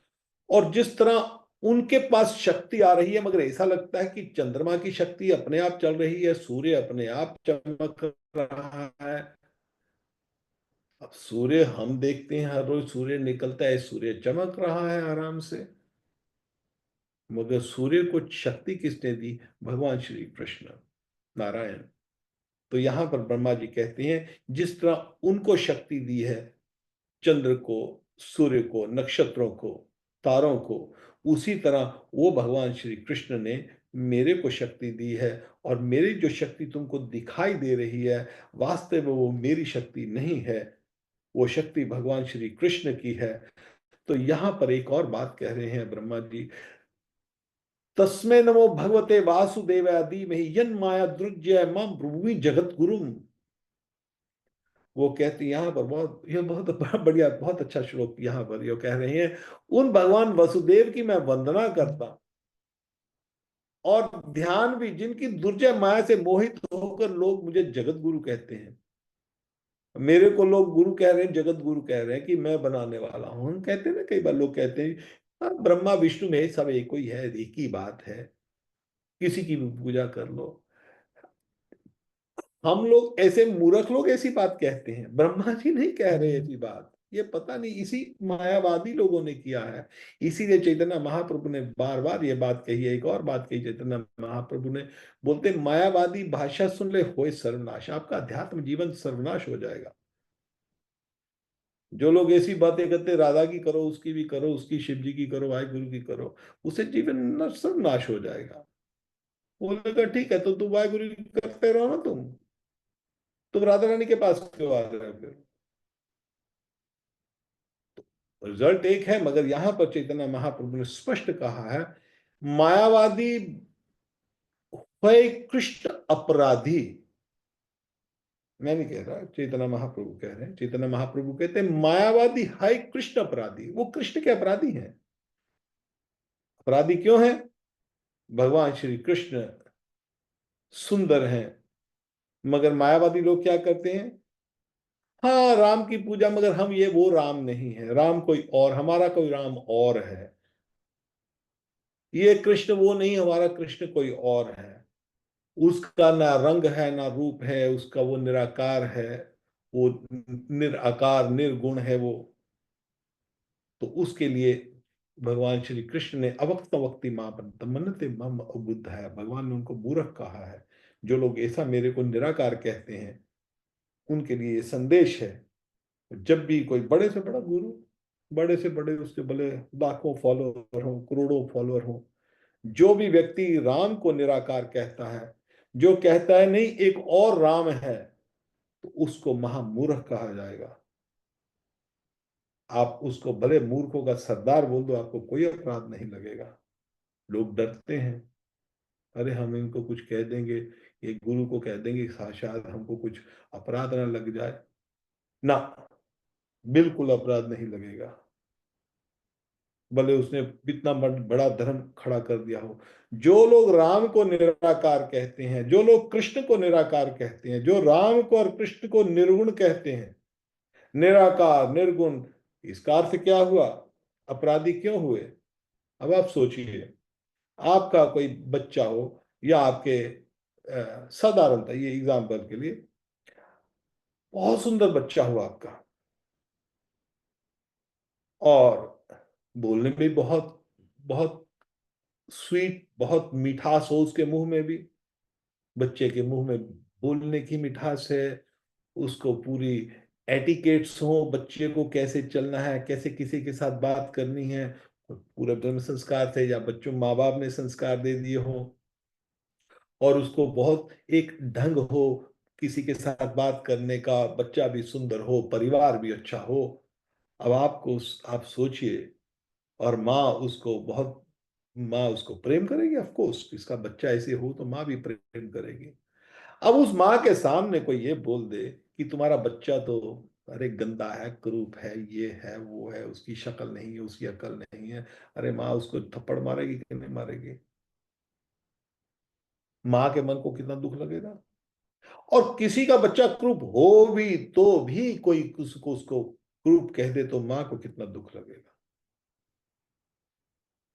और जिस तरह उनके पास शक्ति आ रही है, मगर ऐसा लगता है कि चंद्रमा की शक्ति अपने आप चल रही है, सूर्य अपने आप चमक रहा है। अब सूर्य हम देखते हैं, हर रोज सूर्य निकलता है, सूर्य चमक रहा है आराम से। मगर सूर्य को शक्ति किसने दी? भगवान श्री कृष्ण, नारायण। तो यहां पर ब्रह्मा जी कहते हैं, जिस तरह उनको शक्ति दी है, चंद्र को, सूर्य को, नक्षत्रों को, तारों को, उसी तरह वो भगवान श्री कृष्ण ने मेरे को शक्ति दी है। और मेरी जो शक्ति तुमको दिखाई दे रही है, वास्तव में वो मेरी शक्ति नहीं है, वो शक्ति भगवान श्री कृष्ण की है। तो यहां पर एक और बात कह रहे हैं ब्रह्मा जी, तस्मै नमो भगवते वासुदेवाय धीमहि यन्माया दुर्जय मम ब्रुवि जगत गुरुम। वो कहते हैं यहां पर बहुत, ये बहुत बढ़िया, बहुत अच्छा श्लोक यहां पर ये कह रहे हैं, उन भगवान वसुदेव की मैं वंदना करता हूं, और ध्यान भी, जिनकी दुर्जय माया से मोहित होकर लोग मुझे जगत गुरु कहते हैं। मेरे को लोग गुरु कह रहे हैं, जगत गुरु कह रहे हैं कि मैं बनाने वाला हूं। हम कहते हैं ना, कई बार लोग कहते हैं, "हाँ, ब्रह्मा विष्णु में सब एक ही है, एक ही बात है, किसी की भी पूजा कर लो।" हम लोग ऐसे मूर्ख लोग ऐसी बात कहते हैं, ब्रह्मा जी नहीं कह रहे ऐसी बात। ये पता नहीं इसी मायावादी लोगों ने किया है। इसीलिए चैतन्य महाप्रभु ने बार बार ये बात कही है। एक और बात कही चैतन्य महाप्रभु ने, बोलते मायावादी भाषा सुन ले होए सर्वनाश, आपका अध्यात्म जीवन सर्वनाश हो जाएगा। जो लोग ऐसी बातें करते, राधा की करो, उसकी भी करो, उसकी शिव जी की करो, वाहिगुरु की करो, उसे जीवन सर्वनाश हो जाएगा। बोलेगा ठीक है, तो तुम वाहिगुरु की करते रहो ना, तुम राधा रानी के पास क्यों आ रहे हो फिर? रिजल्ट एक है, मगर यहां पर चैतन्य महाप्रभु ने स्पष्ट कहा है, मायावादी है कृष्ण अपराधी। मैं नहीं कह रहा, चैतन्य महाप्रभु कह रहे हैं। चैतन्य महाप्रभु कहते हैं मायावादी है कृष्ण अपराधी। वो कृष्ण के अपराधी हैं। अपराधी क्यों है? भगवान श्री कृष्ण सुंदर हैं, मगर मायावादी लोग क्या करते हैं? हाँ, राम की पूजा, मगर हम ये वो राम नहीं है, राम कोई और, हमारा कोई राम और है। ये कृष्ण वो नहीं, हमारा कृष्ण कोई और है। उसका ना रंग है ना रूप है, उसका वो निराकार है, वो निराकार निर्गुण है वो। तो उसके लिए भगवान श्री कृष्ण ने अवक्त वक्ति मां मनते मम अबुद्ध है, भगवान ने उनको मूर्ख कहा है। जो लोग ऐसा मेरे को निराकार कहते हैं, उनके लिए ये संदेश है। जब भी कोई बड़े से बड़ा गुरु, बड़े से बड़े, उसके भले लाखों फॉलोअर हो, करोड़ों फॉलोअर हो, जो भी व्यक्ति राम को निराकार कहता है, जो कहता है नहीं एक और राम है, तो उसको महामूर्ख कहा जाएगा। आप उसको भले मूर्खों का सरदार बोल दो, आपको कोई अपराध नहीं लगेगा। लोग डरते हैं, अरे हम इनको कुछ कह देंगे, ये गुरु को कह देंगे, शायद हमको कुछ अपराध ना लग जाए। ना, बिल्कुल अपराध नहीं लगेगा। भले उसने कितना बड़ा धर्म खड़ा कर दिया हो। जो लोग राम को निराकार कहते हैं, जो लोग कृष्ण को निराकार कहते हैं, जो राम को और कृष्ण को निर्गुण कहते हैं, निराकार निर्गुण, इसका अर्थ क्या हुआ? अपराधी क्यों हुए? अब आप सोचिए, आपका कोई बच्चा हो, या आपके साधारणतः ये एग्जाम्पल के लिए, बहुत सुंदर बच्चा हुआ आपका, और बोलने में बहुत बहुत स्वीट, बहुत मिठास हो उसके मुंह में भी, बच्चे के मुंह में बोलने की मिठास है, उसको पूरी एटिकेट्स हो, बच्चे को कैसे चलना है, कैसे किसी के साथ बात करनी है, पूरा धर्म संस्कार थे, या बच्चों माँ बाप ने संस्कार दे दिए हो, और उसको बहुत एक ढंग हो किसी के साथ बात करने का, बच्चा भी सुंदर हो, परिवार भी अच्छा हो। अब आप सोचिए, और माँ उसको प्रेम करेगी, ऑफ कोर्स, इसका बच्चा ऐसे हो तो माँ भी प्रेम करेगी। अब उस माँ के सामने कोई ये बोल दे कि तुम्हारा बच्चा तो अरे गंदा है, कुरूप है, ये है वो है, उसकी शक्ल नहीं है, उसकी अकल नहीं है, अरे माँ उसको थप्पड़ मारेगी कि नहीं मारेगी? माँ के मन को कितना दुख लगेगा। और किसी का बच्चा क्रूप हो भी तो भी कोई उसको उसको क्रूप कह दे तो माँ को कितना दुख लगेगा।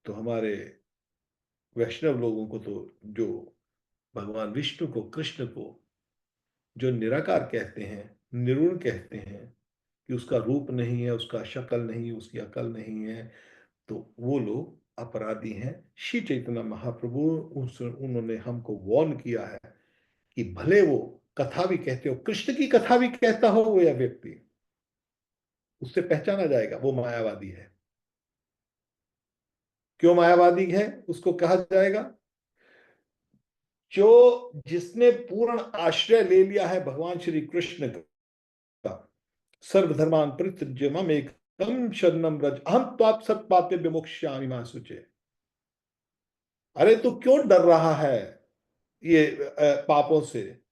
तो हमारे वैष्णव लोगों को तो, जो भगवान विष्णु को, कृष्ण को जो निराकार कहते हैं, निर्गुण कहते हैं, कि उसका रूप नहीं है, उसका शक्ल नहीं, उसकी अकल नहीं है, तो वो लोग अपराधी हैं। श्री चैतन्य महाप्रभु, उन्होंने हमको वॉर्न किया है कि भले वो कथा भी कहते हो, कृष्ण की कथा भी कहता हो वो या व्यक्ति, उससे पहचाना जाएगा वो मायावादी है। क्यों मायावादी है उसको कहा जाएगा? जो जिसने पूर्ण आश्रय ले लिया है भगवान श्री कृष्ण का, सर्वधर्मान परित्यज्य मम एकम शरणम व्रज अहम त्वां सर्वपापेभ्यो विमुक्ष्यामि मा शुचे। अरे तू क्यों डर रहा है ये पापों से?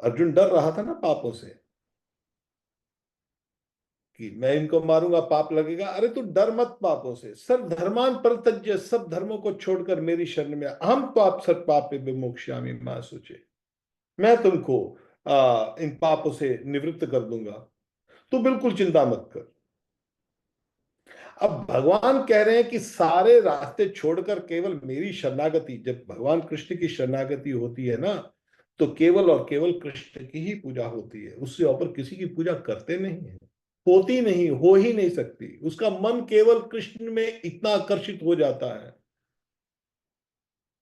अर्जुन डर रहा था ना पापों से, कि मैं इनको मारूंगा पाप लगेगा। अरे तू डर मत पापों से, सर्व धर्मान परित्यज्य, सब धर्मों को छोड़कर मेरी शरण में हम तो आप सर्व पापे विमुक्ष्यामि मा शुचे। मैं तुमको इन पापों से निवृत्त कर दूंगा, तू बिल्कुल चिंता मत कर। अब भगवान कह रहे हैं कि सारे रास्ते छोड़कर केवल मेरी शरणागति, जब भगवान कृष्ण की शरणागति होती है ना, तो केवल और केवल कृष्ण की ही पूजा होती है, उससे ऊपर किसी की पूजा करते नहीं है, होती नहीं, हो ही नहीं सकती। उसका मन केवल कृष्ण में इतना आकर्षित हो जाता है।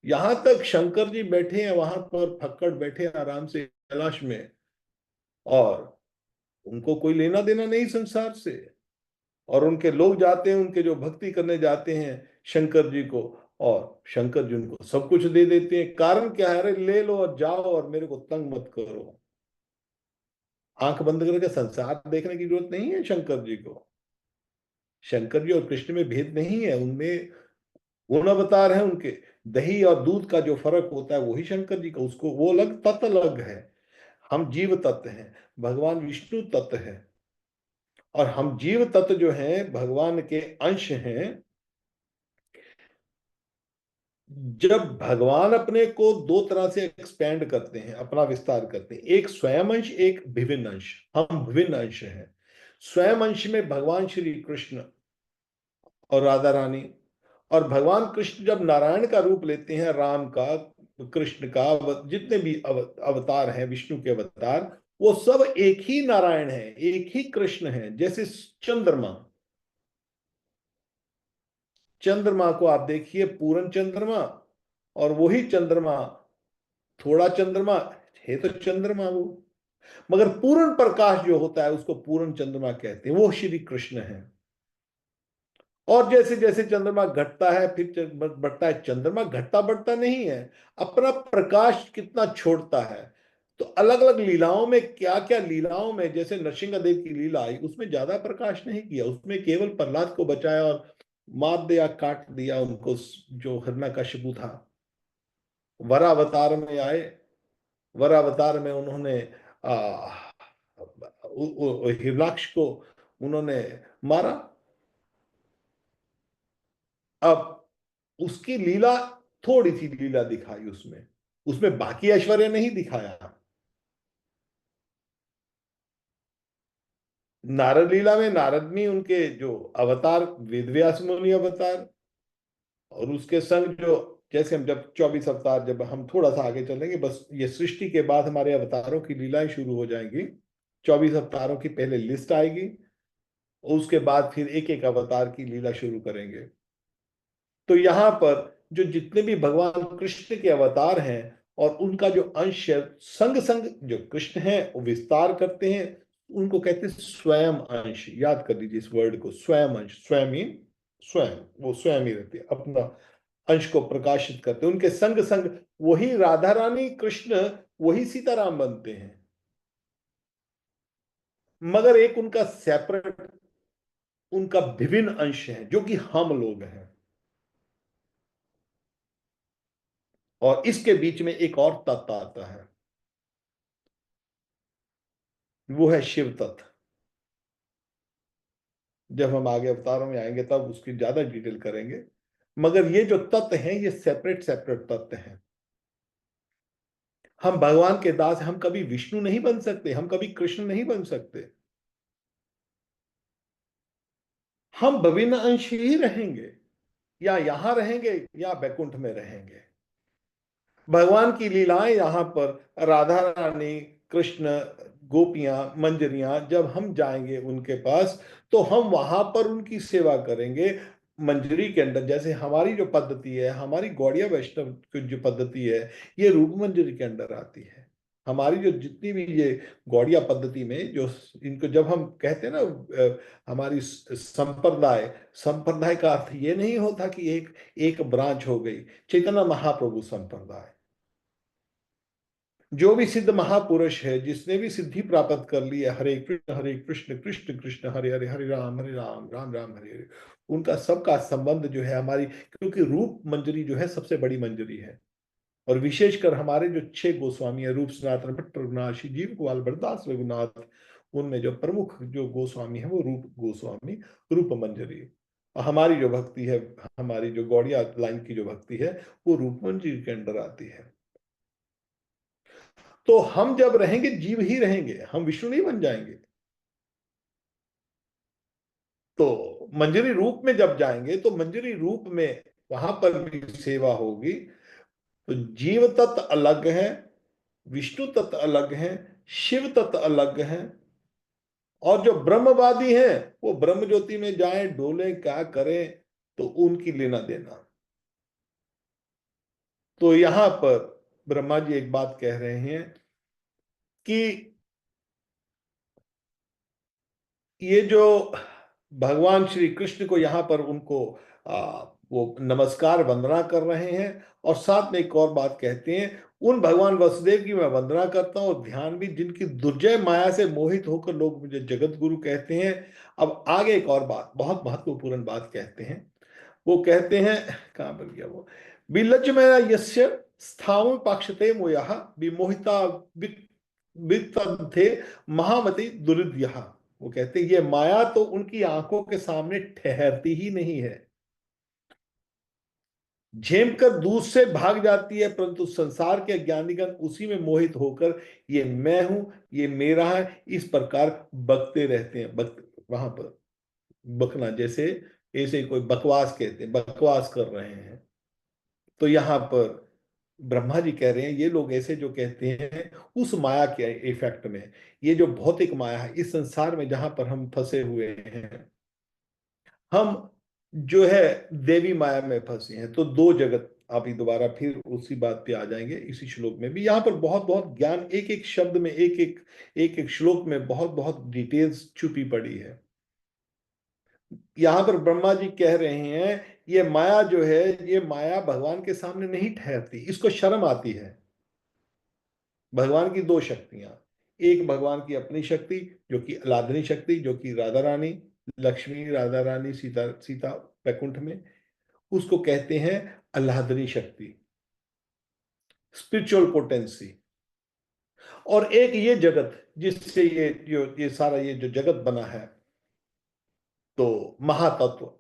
यहां तक शंकर जी बैठे हैं वहां पर, फक्कड़ बैठे हैं आराम से कैलाश में, और उनको कोई लेना देना नहीं संसार से, और उनके लोग जाते हैं, उनके जो भक्ति करने जाते हैं शंकर जी को, और शंकर जी उनको सब कुछ दे देते हैं। कारण क्या है? अरे ले लो और जाओ, और मेरे को तंग मत करो। आंख बंद करके संसार देखने की जरूरत नहीं है शंकर जी को। शंकर जी और कृष्ण में भेद नहीं है, उनमें गुण अवतार है उनके। दही और दूध का जो फर्क होता है वही शंकर जी का, उसको वो अलग, तत्व अलग है। हम जीव तत्व हैं, भगवान विष्णु तत्व है, और हम जीव तत्व जो हैं भगवान के अंश हैं। जब भगवान अपने को दो तरह से एक्सपेंड करते हैं, अपना विस्तार करते हैं, एक स्वयं अंश, एक विभिन्न अंश। हम विभिन्न अंश हैं। स्वयं अंश में भगवान श्री कृष्ण और राधा रानी, और भगवान कृष्ण जब नारायण का रूप लेते हैं, राम का, कृष्ण का, जितने भी अवतार हैं, विष्णु के अवतार, वो सब एक ही नारायण है, एक ही कृष्ण है। जैसे चंद्रमा, चंद्रमा को आप देखिए, पूर्ण चंद्रमा, और वही चंद्रमा, थोड़ा चंद्रमा, है तो चंद्रमा वो, मगर पूर्ण प्रकाश जो होता है उसको पूर्ण चंद्रमा कहते हैं, वो श्री कृष्ण है। और जैसे जैसे चंद्रमा घटता है, फिर बढ़ता है, चंद्रमा घटता बढ़ता नहीं है, अपना प्रकाश कितना छोड़ता है। तो अलग अलग लीलाओं में, क्या क्या लीलाओं में, जैसे नरसिंहदेव की लीला आई, उसमें ज्यादा प्रकाश नहीं किया, उसमें केवल प्रहलाद को बचाया और मार दिया, काट दिया उनको, जो हिरण्यकशिपु था। वरावतार में आए, वरावतार में उन्होंने हिरणाक्ष को उन्होंने मारा। अब उसकी लीला, थोड़ी सी लीला दिखाई उसमें, उसमें बाकी ऐश्वर्य नहीं दिखाया। नारद लीला में नारदनी, उनके जो अवतार, वेद व्यास मुनि अवतार, और उसके संग जो, जैसे हम जब 24 अवतार, जब हम थोड़ा सा आगे चलेंगे, बस ये सृष्टि के बाद हमारे अवतारों की लीलाएं शुरू हो जाएंगी। 24 अवतारों की पहले लिस्ट आएगी, और उसके बाद फिर एक एक अवतार की लीला शुरू करेंगे। तो यहां पर जो जितने भी भगवान कृष्ण के अवतार हैं, और उनका जो अंश है, संग संग जो कृष्ण है वो विस्तार करते हैं, उनको कहते हैं स्वयं अंश। याद कर लीजिए इस वर्ड को, स्वयं अंश। स्वयं ही स्वयं, वो स्वयं ही रहते हैं, अपना अंश को प्रकाशित करते हैं। उनके संग संग वही राधा रानी, कृष्ण, वही सीताराम बनते हैं, मगर एक उनका सेपरेट, उनका विभिन्न अंश है, जो कि हम लोग हैं। और इसके बीच में एक और तत्व आता है, वो है शिव तत्व। जब हम आगे अवतारों में आएंगे तब उसकी ज्यादा डिटेल करेंगे, मगर ये जो तत्व हैं, ये सेपरेट सेपरेट तत्व हैं। हम भगवान के दास, हम कभी विष्णु नहीं बन सकते, हम कभी कृष्ण नहीं बन सकते। हम विभिन्न अंश ही रहेंगे, या यहां रहेंगे या बैकुंठ में रहेंगे। भगवान की लीलाएं यहां पर, राधा रानी, कृष्ण, गोपियां, मंजरियां, जब हम जाएंगे उनके पास, तो हम वहां पर उनकी सेवा करेंगे। मंजरी के अंदर, जैसे हमारी जो पद्धति है, हमारी गौड़िया वैष्णव की जो पद्धति है, ये रूप मंजरी के अंदर आती है। हमारी जो जितनी भी ये गौड़िया पद्धति में जो, इनको जब हम कहते हैं ना, हमारी संप्रदाय, संप्रदाय का अर्थ ये नहीं होता कि एक एक ब्रांच हो गई। चैतन्य महाप्रभु संप्रदाय, जो भी सिद्ध महापुरुष है, जिसने भी सिद्धि प्राप्त कर ली है, हरे कृष्ण कृष्ण कृष्ण हरे हरे, हरे राम राम राम हरे हरे, उनका सबका संबंध जो है हमारी, क्योंकि रूप मंजरी जो है सबसे बड़ी मंजरी है। और विशेषकर हमारे जो 6 गोस्वामी है, रूप सनातन भट्ट रघुनाथ, श्री जीव गोपाल भरदास रघुनाथ, उनमें जो प्रमुख जो गोस्वामी है वो रूप गोस्वामी, रूप मंजरी। और हमारी जो भक्ति है, हमारी जो गौड़िया लाइन की जो भक्ति है, वो रूप मंजरी के अंडर आती है। तो हम जब रहेंगे, जीव ही रहेंगे, हम विष्णु नहीं बन जाएंगे। तो मंजरी रूप में जब जाएंगे, तो मंजरी रूप में वहां पर भी सेवा होगी। तो जीव तत्व अलग है, विष्णु तत्व अलग है, शिव तत्व अलग है। और जो ब्रह्मवादी हैं, वो ब्रह्म ज्योति में जाएं, डोले, क्या करें, तो उनकी लेना देना। तो यहां पर ब्रह्मा जी एक बात कह रहे हैं कि ये जो भगवान श्री कृष्ण को यहाँ पर उनको वो नमस्कार वंदना कर रहे हैं, और साथ में एक और बात कहते हैं, उन भगवान वसुदेव की मैं वंदना करता हूँ, और ध्यान भी, जिनकी दुर्जय माया से मोहित होकर लोग मुझे जगत गुरु कहते हैं। अब आगे एक और बात, बहुत महत्वपूर्ण बात कहते हैं। वो कहते हैं, कहाँ पर गया वो, विलज्ज में यस्य स्थावम पाक्षते मोयः विमोहिता वित्तन्ते महामति दुरिद्यः। वो कहते हैं ये माया तो उनकी आंखों के सामने ठहरती ही नहीं है। झेम कर दूर से भाग जाती है, परंतु संसार के ज्ञानीगण उसी में मोहित होकर ये मैं हूं, ये मेरा है, इस प्रकार बकते रहते हैं। वहां पर बकना जैसे, ऐसे कोई बकवास कहते हैं, बकवास कर रहे हैं। तो यहां पर ब्रह्मा जी कह रहे हैं ये लोग ऐसे जो कहते हैं उस माया के इफेक्ट में, ये जो भौतिक माया है इस संसार में जहां पर हम फंसे हुए हैं, हम जो है देवी माया में फंसे हैं। तो दो जगत, आप ही दोबारा फिर उसी बात पे आ जाएंगे इसी श्लोक में भी। यहाँ पर बहुत बहुत ज्ञान, एक एक शब्द में, एक एक श्लोक में बहुत बहुत डिटेल्स छुपी पड़ी है। यहां पर ब्रह्मा जी कह रहे हैं ये माया जो है, ये माया भगवान के सामने नहीं ठहरती, इसको शर्म आती है। भगवान की दो शक्तियां, एक भगवान की अपनी शक्ति जो कि आराधनी शक्ति, जो कि राधा रानी, लक्ष्मी राधा रानी, सीता सीता वैकुंठ में, उसको कहते हैं आह्लादनी शक्ति, स्पिरिचुअल पोटेंसी। और एक ये जगत जिससे ये सारा ये जो जगत बना है, तो महातत्व,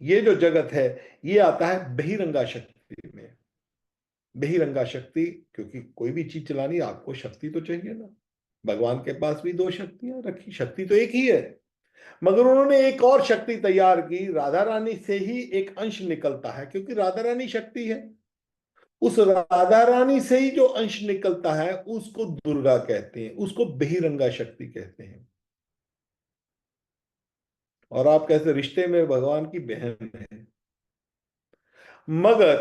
ये जो जगत है ये आता है बहिरंगा शक्ति में। बहिरंगा शक्ति, क्योंकि कोई भी चीज चलानी आपको शक्ति तो चाहिए ना। भगवान के पास भी दो शक्तियां रखी, शक्ति तो एक ही है, मगर उन्होंने एक और शक्ति तैयार की, राधा रानी से ही एक अंश निकलता है, क्योंकि राधा रानी शक्ति है। उस राधा रानी से ही जो अंश निकलता है उसको दुर्गा कहते हैं, उसको बहिरंगा शक्ति कहते हैं। और आप कैसे रिश्ते में भगवान की बहन है, मगर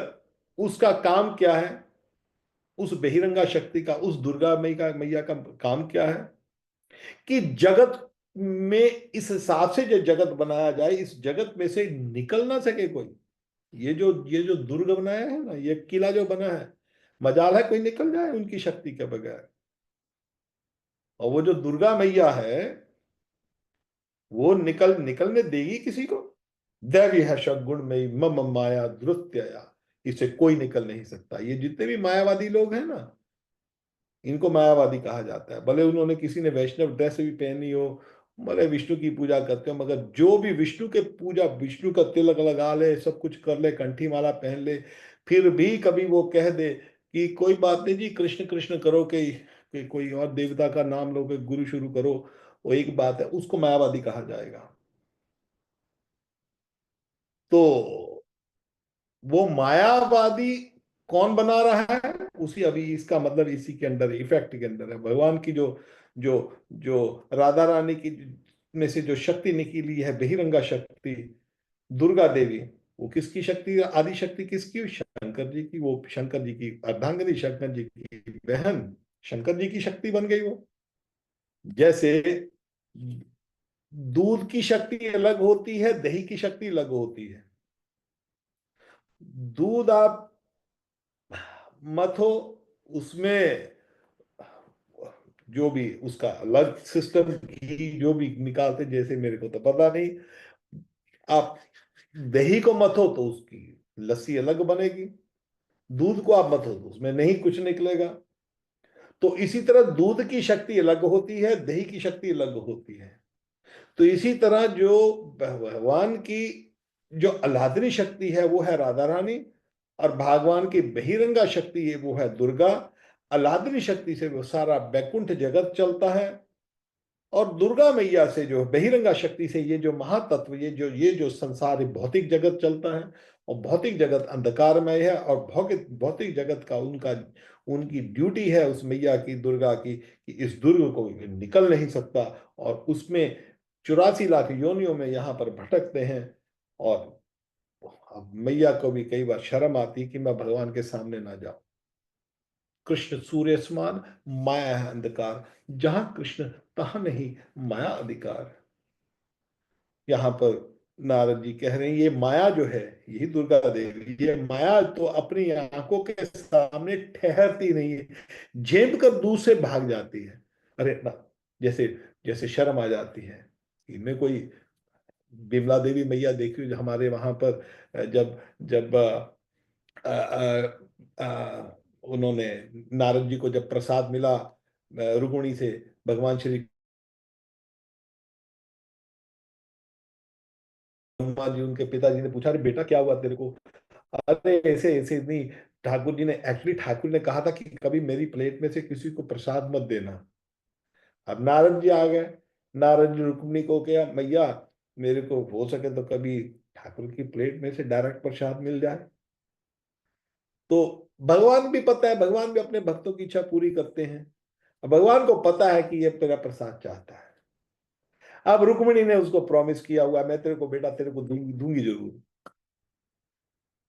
उसका काम क्या है, उस बहिरंगा शक्ति का, उस दुर्गा मैया का काम क्या है कि जगत में इस हिसाब से जो जगत बनाया जाए, इस जगत में से निकल ना सके कोई। ये जो दुर्ग बनाया है ना, ये किला जो बना है, मजाल है कोई निकल जाए उनकी शक्ति के बगैर। और वो जो दुर्गा मैया है, वो निकलने देगी किसी को? दैवी है सगुण में मम माया द्रुत्यया, इसे कोई निकल नहीं सकता। ये जितने भी मायावादी लोग हैं ना, इनको मायावादी कहा जाता है। भले उन्होंने, किसी ने वैष्णव ड्रेस भी पहनी हो, भले विष्णु की पूजा करते हो, मगर जो भी विष्णु के पूजा, विष्णु का तिलक लगा ले, सब कुछ कर ले, कंठी माला पहन ले, फिर भी कभी वो कह दे कि कोई बात नहीं जी, कृष्ण कृष्ण करो, कि कोई और देवता का नाम लो, कि गुरु शुरू करो, वो एक बात है, उसको मायावादी कहा जाएगा। तो वो मायावादी कौन बना रहा है? उसी, अभी इसका मतलब इसी के अंदर, इफेक्ट के अंदर है। भगवान की जो जो जो राधा रानी की में से जो शक्ति निकली है, बहिरंगा शक्ति, दुर्गा देवी, वो किसकी शक्ति, आदि शक्ति किसकी? शंकर जी की। वो शंकर जी की अर्धांगिनी, शंकर जी की बहन, शंकर जी की शक्ति बन गई वो। जैसे दूध की शक्ति अलग होती है, दही की शक्ति अलग होती है। दूध आप मथो, उसमें जो भी उसका अलग सिस्टम, घी जो भी निकालते, जैसे मेरे को तो पता नहीं। आप दही को मथो तो उसकी लस्सी अलग बनेगी, दूध को आप मथो तो उसमें नहीं कुछ निकलेगा। तो इसी तरह दूध की शक्ति अलग होती है, दही की शक्ति अलग होती है। तो इसी तरह जो भगवान की जो आह्लादनी शक्ति है वो है राधा रानी, और भगवान की बहिरंगा शक्ति है वो है दुर्गा। आह्लादनी शक्ति से वो सारा वैकुंठ जगत चलता है, और दुर्गा मैया से, जो बहिरंगा शक्ति से, ये जो महातत्व, ये जो संसार, भौतिक जगत चलता है। और भौतिक जगत अंधकारमय है, और भौतिक भौतिक जगत का उनका, उनकी ड्यूटी है उस मैया की, दुर्गा की, कि इस दुर्ग को निकल नहीं सकता, और उसमें 84 लाख योनियों में यहाँ पर भटकते हैं। और अब मैया को भी कई बार शर्म आती कि मैं भगवान के सामने ना जाऊं। कृष्ण सूर्य समान, माया है अंधकार, जहां कृष्ण तहां नहीं माया अधिकार। यहाँ पर नारद जी कह रहे हैं ये माया जो है, यही दुर्गा देवी, ये माया तो अपनी आंखों के सामने ठहरती नहीं है, झेप कर दूर से भाग जाती है। अरे ना, जैसे जैसे शर्म आ जाती है। इनमें कोई विमला देवी मैया देखी हो, जो हमारे वहां पर जब जब उन्होंने, नारद जी को जब प्रसाद मिला रुक्मिणी से, भगवान श्री हनुमान जी, उनके पिताजी ने पूछा, अरे बेटा क्या हुआ तेरे को? अरे ऐसे ऐसे नहीं, ठाकुर जी ने एक्चुअली, ठाकुर ने कहा था कि कभी मेरी प्लेट में से किसी को प्रसाद मत देना। अब नारद जी आ गए। नारद जी रुक्मिणी को क्या, मैया मेरे को हो सके तो कभी ठाकुर की प्लेट में से डायरेक्ट प्रसाद मिल जाए। तो भगवान भी पता है, भगवान भी अपने भक्तों की इच्छा पूरी करते हैं। अब भगवान को पता है कि ये तेरा प्रसाद चाहता है। अब रुक्मिणी ने उसको प्रॉमिस किया हुआ, मैं तेरे को बेटा तेरे को दूंगी दूंगी जरूर।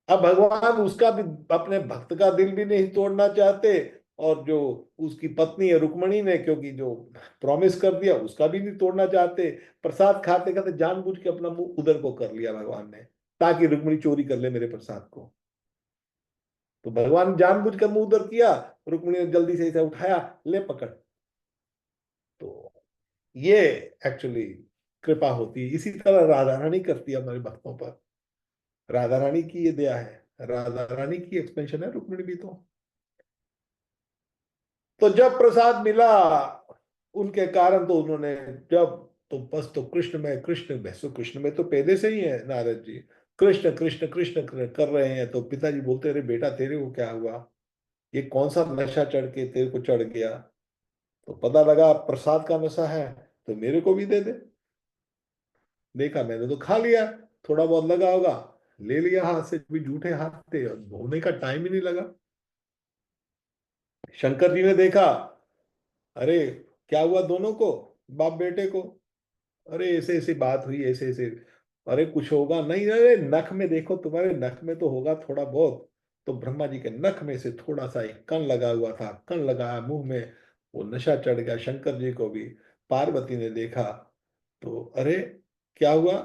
अब भगवान उसका भी, अपने भक्त का दिल भी नहीं तोड़ना चाहते, और जो उसकी पत्नी है रुक्मणी ने, क्योंकि जो प्रॉमिस कर दिया उसका भी नहीं तोड़ना चाहते। प्रसाद खाते खाते जानबूझ के अपना मुंह उधर को कर लिया भगवान ने, ताकि रुक्मणी चोरी कर ले मेरे प्रसाद को। तो भगवान जानबूझ कर मुंह उधर किया, रुक्मणी ने जल्दी से इसे उठाया, ले पकड़। तो ये एक्चुअली कृपा होती है। इसी तरह राधा रानी करती है हमारे भक्तों पर। राधा रानी की ये दया है, राधा रानी की एक्सपेंशन है रुक्मिणी भी। तो जब प्रसाद मिला उनके कारण, तो उन्होंने, जब, तो बस, तो कृष्ण में, कृष्ण में, सो कृष्ण में तो पहले से ही है नारद जी। कृष्ण कृष्ण कृष्ण कर रहे हैं, तो पिताजी बोलते, अरे बेटा तेरे को क्या हुआ, ये कौन सा नशा चढ़ के तेरे को चढ़ गया। तो पता लगा प्रसाद का नशा है, तो मेरे को भी दे दे। देखा, मैंने तो खा लिया, थोड़ा बहुत लगा होगा, ले लिया हाथ से, भी जूठे हाथ थे, धोने का टाइम ही नहीं लगा। शंकर जी ने देखा, अरे क्या हुआ दोनों को, बाप बेटे को। अरे ऐसे ऐसी बात हुई, ऐसे ऐसे। अरे कुछ होगा नहीं, अरे नख में देखो, तुम्हारे नख में तो होगा थोड़ा बहुत। तो ब्रह्मा जी के नख में से थोड़ा सा एक कण लगा हुआ था, कण लगाया मुंह में, वो नशा चढ़ गया शंकर जी को भी। पार्वती ने देखा, तो अरे क्या हुआ।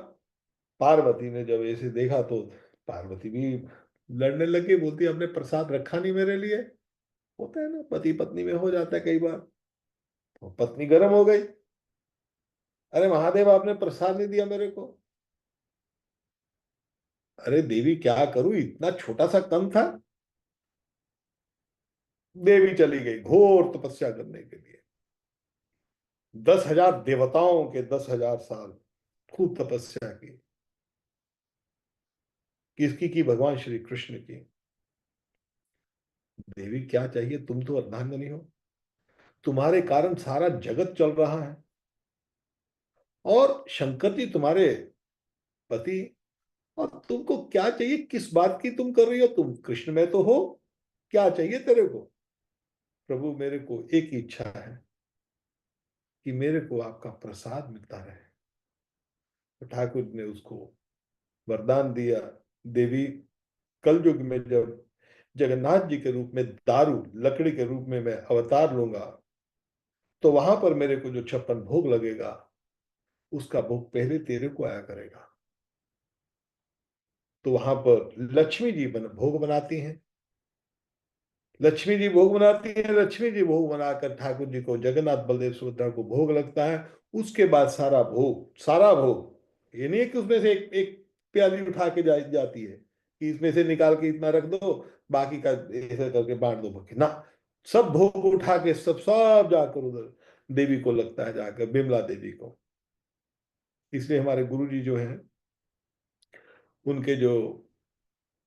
पार्वती ने जब ऐसे देखा, तो पार्वती भी लड़ने लगी, बोलती हमने प्रसाद रखा नहीं मेरे लिए। होता है ना, पति पत्नी में हो जाता है कई बार। तो पत्नी गर्म हो गई, अरे महादेव आपने प्रसाद नहीं दिया मेरे को। अरे देवी क्या करूं, इतना छोटा सा कण था। देवी चली गई घोर तपस्या करने के लिए। 10,000 देवताओं के 10,000 साल खूब तपस्या की। किसकी की, भगवान श्री कृष्ण की। देवी क्या चाहिए, तुम तो अर्धांगिनी हो, तुम्हारे कारण सारा जगत चल रहा है, और शंकर जी तुम्हारे पति, और तुमको क्या चाहिए, किस बात की तुम कर रही हो, तुम कृष्ण में तो हो, क्या चाहिए तेरे को। प्रभु मेरे को एक ही इच्छा है, कि मेरे को आपका प्रसाद मिलता रहे। तो ठाकुर ने उसको वरदान दिया, देवी कलयुग में जब जगन्नाथ जी के रूप में दारू लकड़ी के रूप में मैं अवतार लूंगा, तो वहां पर मेरे को जो 56 भोग लगेगा, उसका भोग पहले तेरे को आया करेगा। तो वहां पर लक्ष्मी जी भोग बनाती हैं। लक्ष्मी जी भोग बनाती है, लक्ष्मी जी भोग बनाकर ठाकुर जी को, जगन्नाथ बलदेव सुभद्रा को भोग लगता है। उसके बाद सारा भोग, सारा भोग, ये नहीं है कि उसमें से एक एक प्याली उठा के जाती है, कि इसमें से निकाल के इतना रख दो, बाकी का ऐसे करके बांट दो बाकी ना। सब भोग उठा के सब सब जाकर उधर देवी को लगता है, जाकर बिमला देवी को। इसलिए हमारे गुरु जी जो हैं, उनके जो,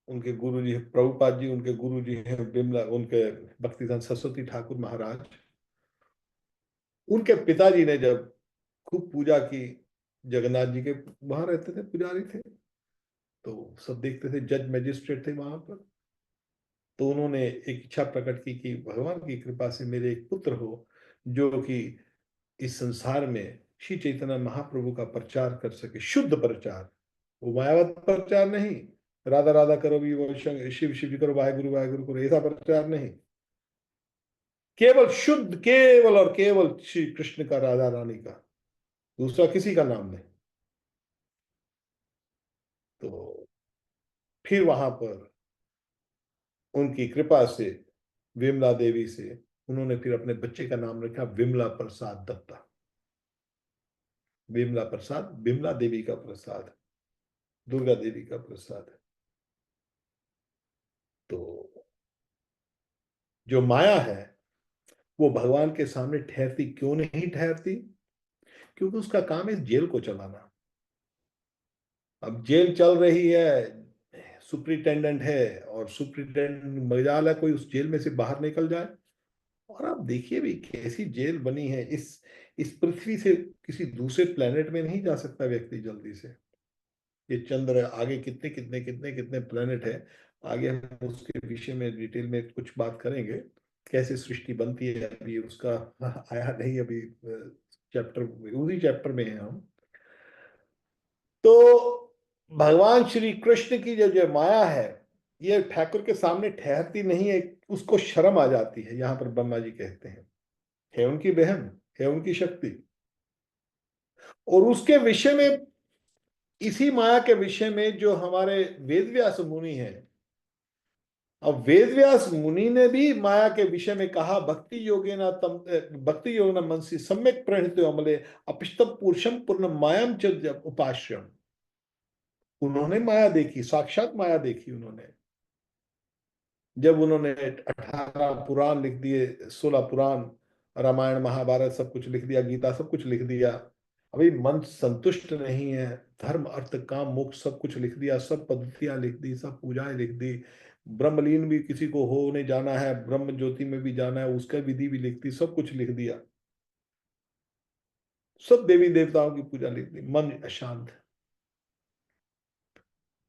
उनके गुरु जी प्रभुपाद जी, उनके गुरु जी हैं बिमला, उनके भक्तिदान सरस्वती ठाकुर महाराज। उनके पिताजी ने जब खूब पूजा की, जगन्नाथ जी के वहां रहते थे, पुजारी थे, तो सब देखते थे, जज मजिस्ट्रेट थे वहां पर। तो उन्होंने एक इच्छा प्रकट की कि भगवान की कृपा से मेरे एक पुत्र हो, जो कि इस संसार में श्री चैतन्य महाप्रभु का प्रचार कर सके, शुद्ध प्रचार। वो मायावत प्रचार नहीं, राधा राधा करो भी वो शिव शिव करो, वाहेगुरु करो, ऐसा प्रचार नहीं। केवल शुद्ध, केवल और केवल श्री कृष्ण का, राधा रानी का, दूसरा किसी का नाम नहीं। तो फिर वहां पर उनकी कृपा से, विमला देवी से, उन्होंने फिर अपने बच्चे का नाम रखा विमला प्रसाद दत्ता। विमला प्रसाद, विमला देवी का प्रसाद, दुर्गा देवी का प्रसाद। तो जो माया है, वो भगवान के सामने ठहरती क्यों नहीं ठहरती, क्योंकि उसका काम है जेल को चलाना। अब जेल चल रही है, सुप्रिटेंडेंट है, और सुप्रिटेंडेंट मजाल है कोई उस जेल में से बाहर निकल जाए। और आप देखिए भी कैसी जेल बनी है। इस पृथ्वी से किसी दूसरे प्लेनेट में नहीं जा सकता व्यक्ति जल्दी से। ये चंद्र, आगे कितने कितने कितने कितने प्लेनेट है, आगे हम उसके विषय में डिटेल में कुछ बात करेंगे, कैसे सृष्टि बनती है। अभी उसका आया नहीं, अभी चैप्टर, उसी चैप्टर में है हम। तो भगवान श्री कृष्ण की जो जो माया है, ये ठाकुर के सामने ठहरती नहीं है, उसको शर्म आ जाती है। यहाँ पर ब्रह्मा जी कहते हैं, है उनकी बहन, है उनकी शक्ति। और उसके विषय में, इसी माया के विषय में जो हमारे वेद व्यास मुनि हैं, अब वेद व्यास मुनि ने भी माया के विषय में कहा, भक्ति योगेन तम, भक्ति योगेन मनसि सम्यक प्रणीत अमले अपिष्टम पुरुषम पूर्ण मायाम च उपाश्रम। उन्होंने माया देखी, साक्षात माया देखी उन्होंने। जब उन्होंने 18 पुराण लिख दिए, 16 पुराण, रामायण महाभारत सब कुछ लिख दिया, गीता सब कुछ लिख दिया, अभी मन संतुष्ट नहीं है। धर्म अर्थ काम मोक्ष सब कुछ लिख दिया, सब पद्धतियां लिख दी, सब पूजाएं लिख दी। ब्रह्मलीन भी किसी को होने जाना है, ब्रह्म ज्योति में भी जाना है, उसका विधि भी लिख दी, सब कुछ लिख दिया। सब देवी देवताओं की पूजा लिख दी, मन अशांत।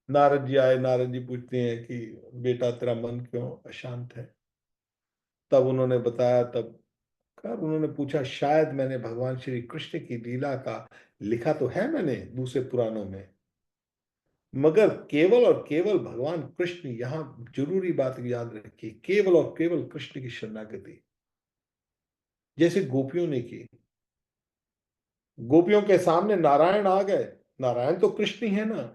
नारद जी आए, नारद जी पूछते हैं कि बेटा तेरा मन क्यों अशांत है। तब उन्होंने बताया, तब कर उन्होंने पूछा, शायद मैंने भगवान श्री कृष्ण की लीला का लिखा तो है मैंने दूसरे पुराणों में, मगर केवल और केवल भगवान कृष्ण, यहां जरूरी बात याद रखिए, केवल और केवल कृष्ण की शरणागति, जैसे गोपियों ने की। गोपियों के सामने नारायण आ गए, नारायण तो कृष्ण ही है ना।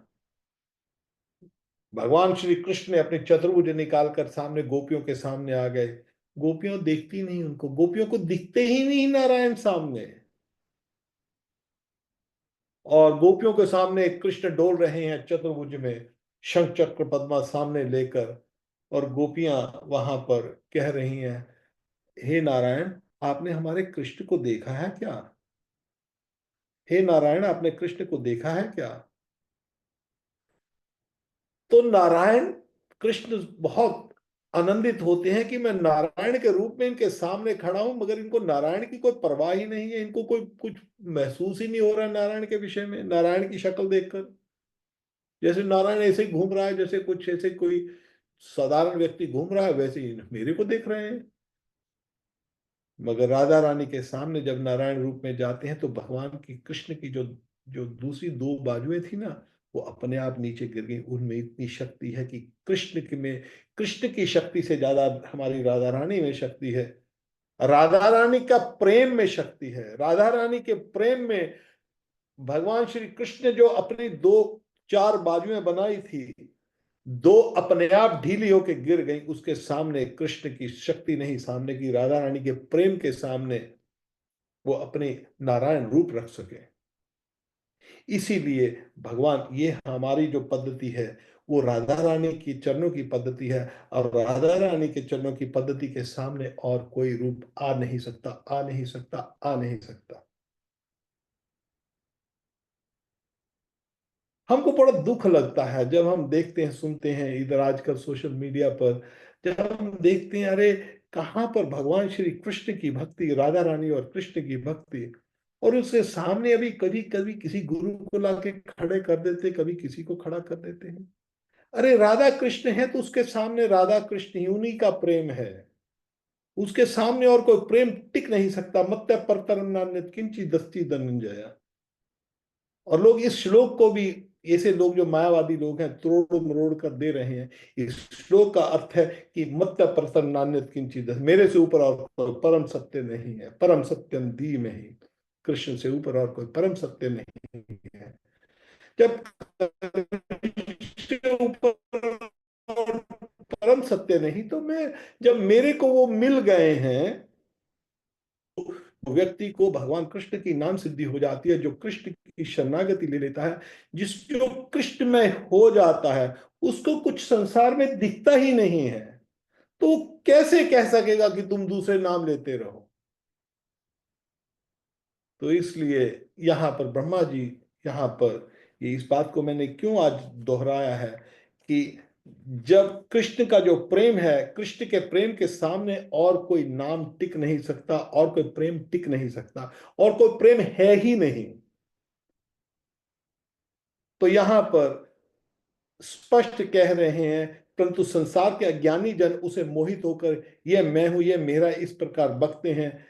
भगवान श्री कृष्ण ने अपने चतुर्भुज निकालकर सामने गोपियों के सामने आ गए। गोपियां देखती नहीं उनको, गोपियों को दिखते ही नहीं नारायण सामने। और गोपियों के सामने कृष्ण डोल रहे हैं चतुर्भुज में, शंख चक्र पद्मा सामने लेकर। और गोपियां वहां पर कह रही हैं, हे नारायण, आपने हमारे कृष्ण को देखा है क्या? हे नारायण, आपने कृष्ण को देखा है क्या? तो नारायण, कृष्ण बहुत आनंदित होते हैं कि मैं नारायण के रूप में इनके सामने खड़ा हूं, मगर इनको नारायण की कोई परवाह ही नहीं है, इनको कोई कुछ महसूस ही नहीं हो रहा है नारायण के विषय में, नारायण की शक्ल देखकर। जैसे नारायण ऐसे ही घूम रहा है, जैसे कुछ ऐसे कोई साधारण व्यक्ति घूम रहा है, वैसे ही मेरे को देख रहे हैं। मगर राधा रानी के सामने जब नारायण रूप में जाते हैं, तो भगवान की, कृष्ण की जो जो दूसरी दो बाजुएं थी ना, वो अपने आप नीचे गिर गई। उनमें इतनी शक्ति है कि कृष्ण की शक्ति से ज्यादा हमारी राधा रानी में शक्ति है। राधा रानी का प्रेम में शक्ति है। राधा रानी के प्रेम में भगवान श्री कृष्ण ने जो अपनी दो चार बाजुएं बनाई थी, दो अपने आप ढीली होकर गिर गई। उसके सामने कृष्ण की शक्ति नहीं, सामने की राधा रानी के प्रेम के सामने वो अपने नारायण रूप रख सके। इसीलिए भगवान, ये हमारी जो पद्धति है वो राधा रानी की चरणों की पद्धति है, और राधा रानी के चरणों की पद्धति के सामने और कोई रूप आ नहीं सकता, आ नहीं सकता, आ नहीं सकता। हमको बड़ा दुख लगता है जब हम देखते हैं, सुनते हैं इधर आजकल सोशल मीडिया पर, जब हम देखते हैं, अरे कहाँ पर भगवान श्री कृष्ण की भक्ति, राधा रानी और कृष्ण की भक्ति, और उसके सामने अभी कभी कभी किसी गुरु को लाके खड़े कर देते, कभी किसी को खड़ा कर देते हैं। अरे राधा कृष्ण है तो उसके सामने राधा कृष्ण ही, उन्हीं का प्रेम है। उसके सामने और कोई प्रेम टिक नहीं सकता। मत्त परतरम नान्यत् किंचित् दस्ति धनंजया। और लोग इस श्लोक को भी, ऐसे लोग जो मायावादी लोग हैं, तोड़ मरोड़ कर दे रहे हैं। इस श्लोक का अर्थ है कि मत्त परतम नान्यत् किंचित्, मेरे से ऊपर और कोई परम सत्य नहीं है, परम सत्यम दी में ही, कृष्ण से ऊपर और कोई परम सत्य नहीं है। जब कृष्ण से ऊपर और परम सत्य नहीं, तो मैं, जब मेरे को वो मिल गए हैं, व्यक्ति को भगवान कृष्ण की नाम सिद्धि हो जाती है। जो कृष्ण की शरणागति ले लेता है, जिस जो कृष्ण में हो जाता है, उसको कुछ संसार में दिखता ही नहीं है। तो कैसे कह सकेगा कि तुम दूसरे नाम लेते रहो? तो इसलिए यहां पर ब्रह्मा जी, यहां पर ये, इस बात को मैंने क्यों आज दोहराया है कि जब कृष्ण का जो प्रेम है, कृष्ण के प्रेम के सामने और कोई नाम टिक नहीं सकता, और कोई प्रेम टिक नहीं सकता, और कोई प्रेम है ही नहीं। तो यहां पर स्पष्ट कह रहे हैं, परंतु संसार के अज्ञानी जन उसे मोहित होकर यह मैं हूं, यह मेरा, इस प्रकार बकते हैं।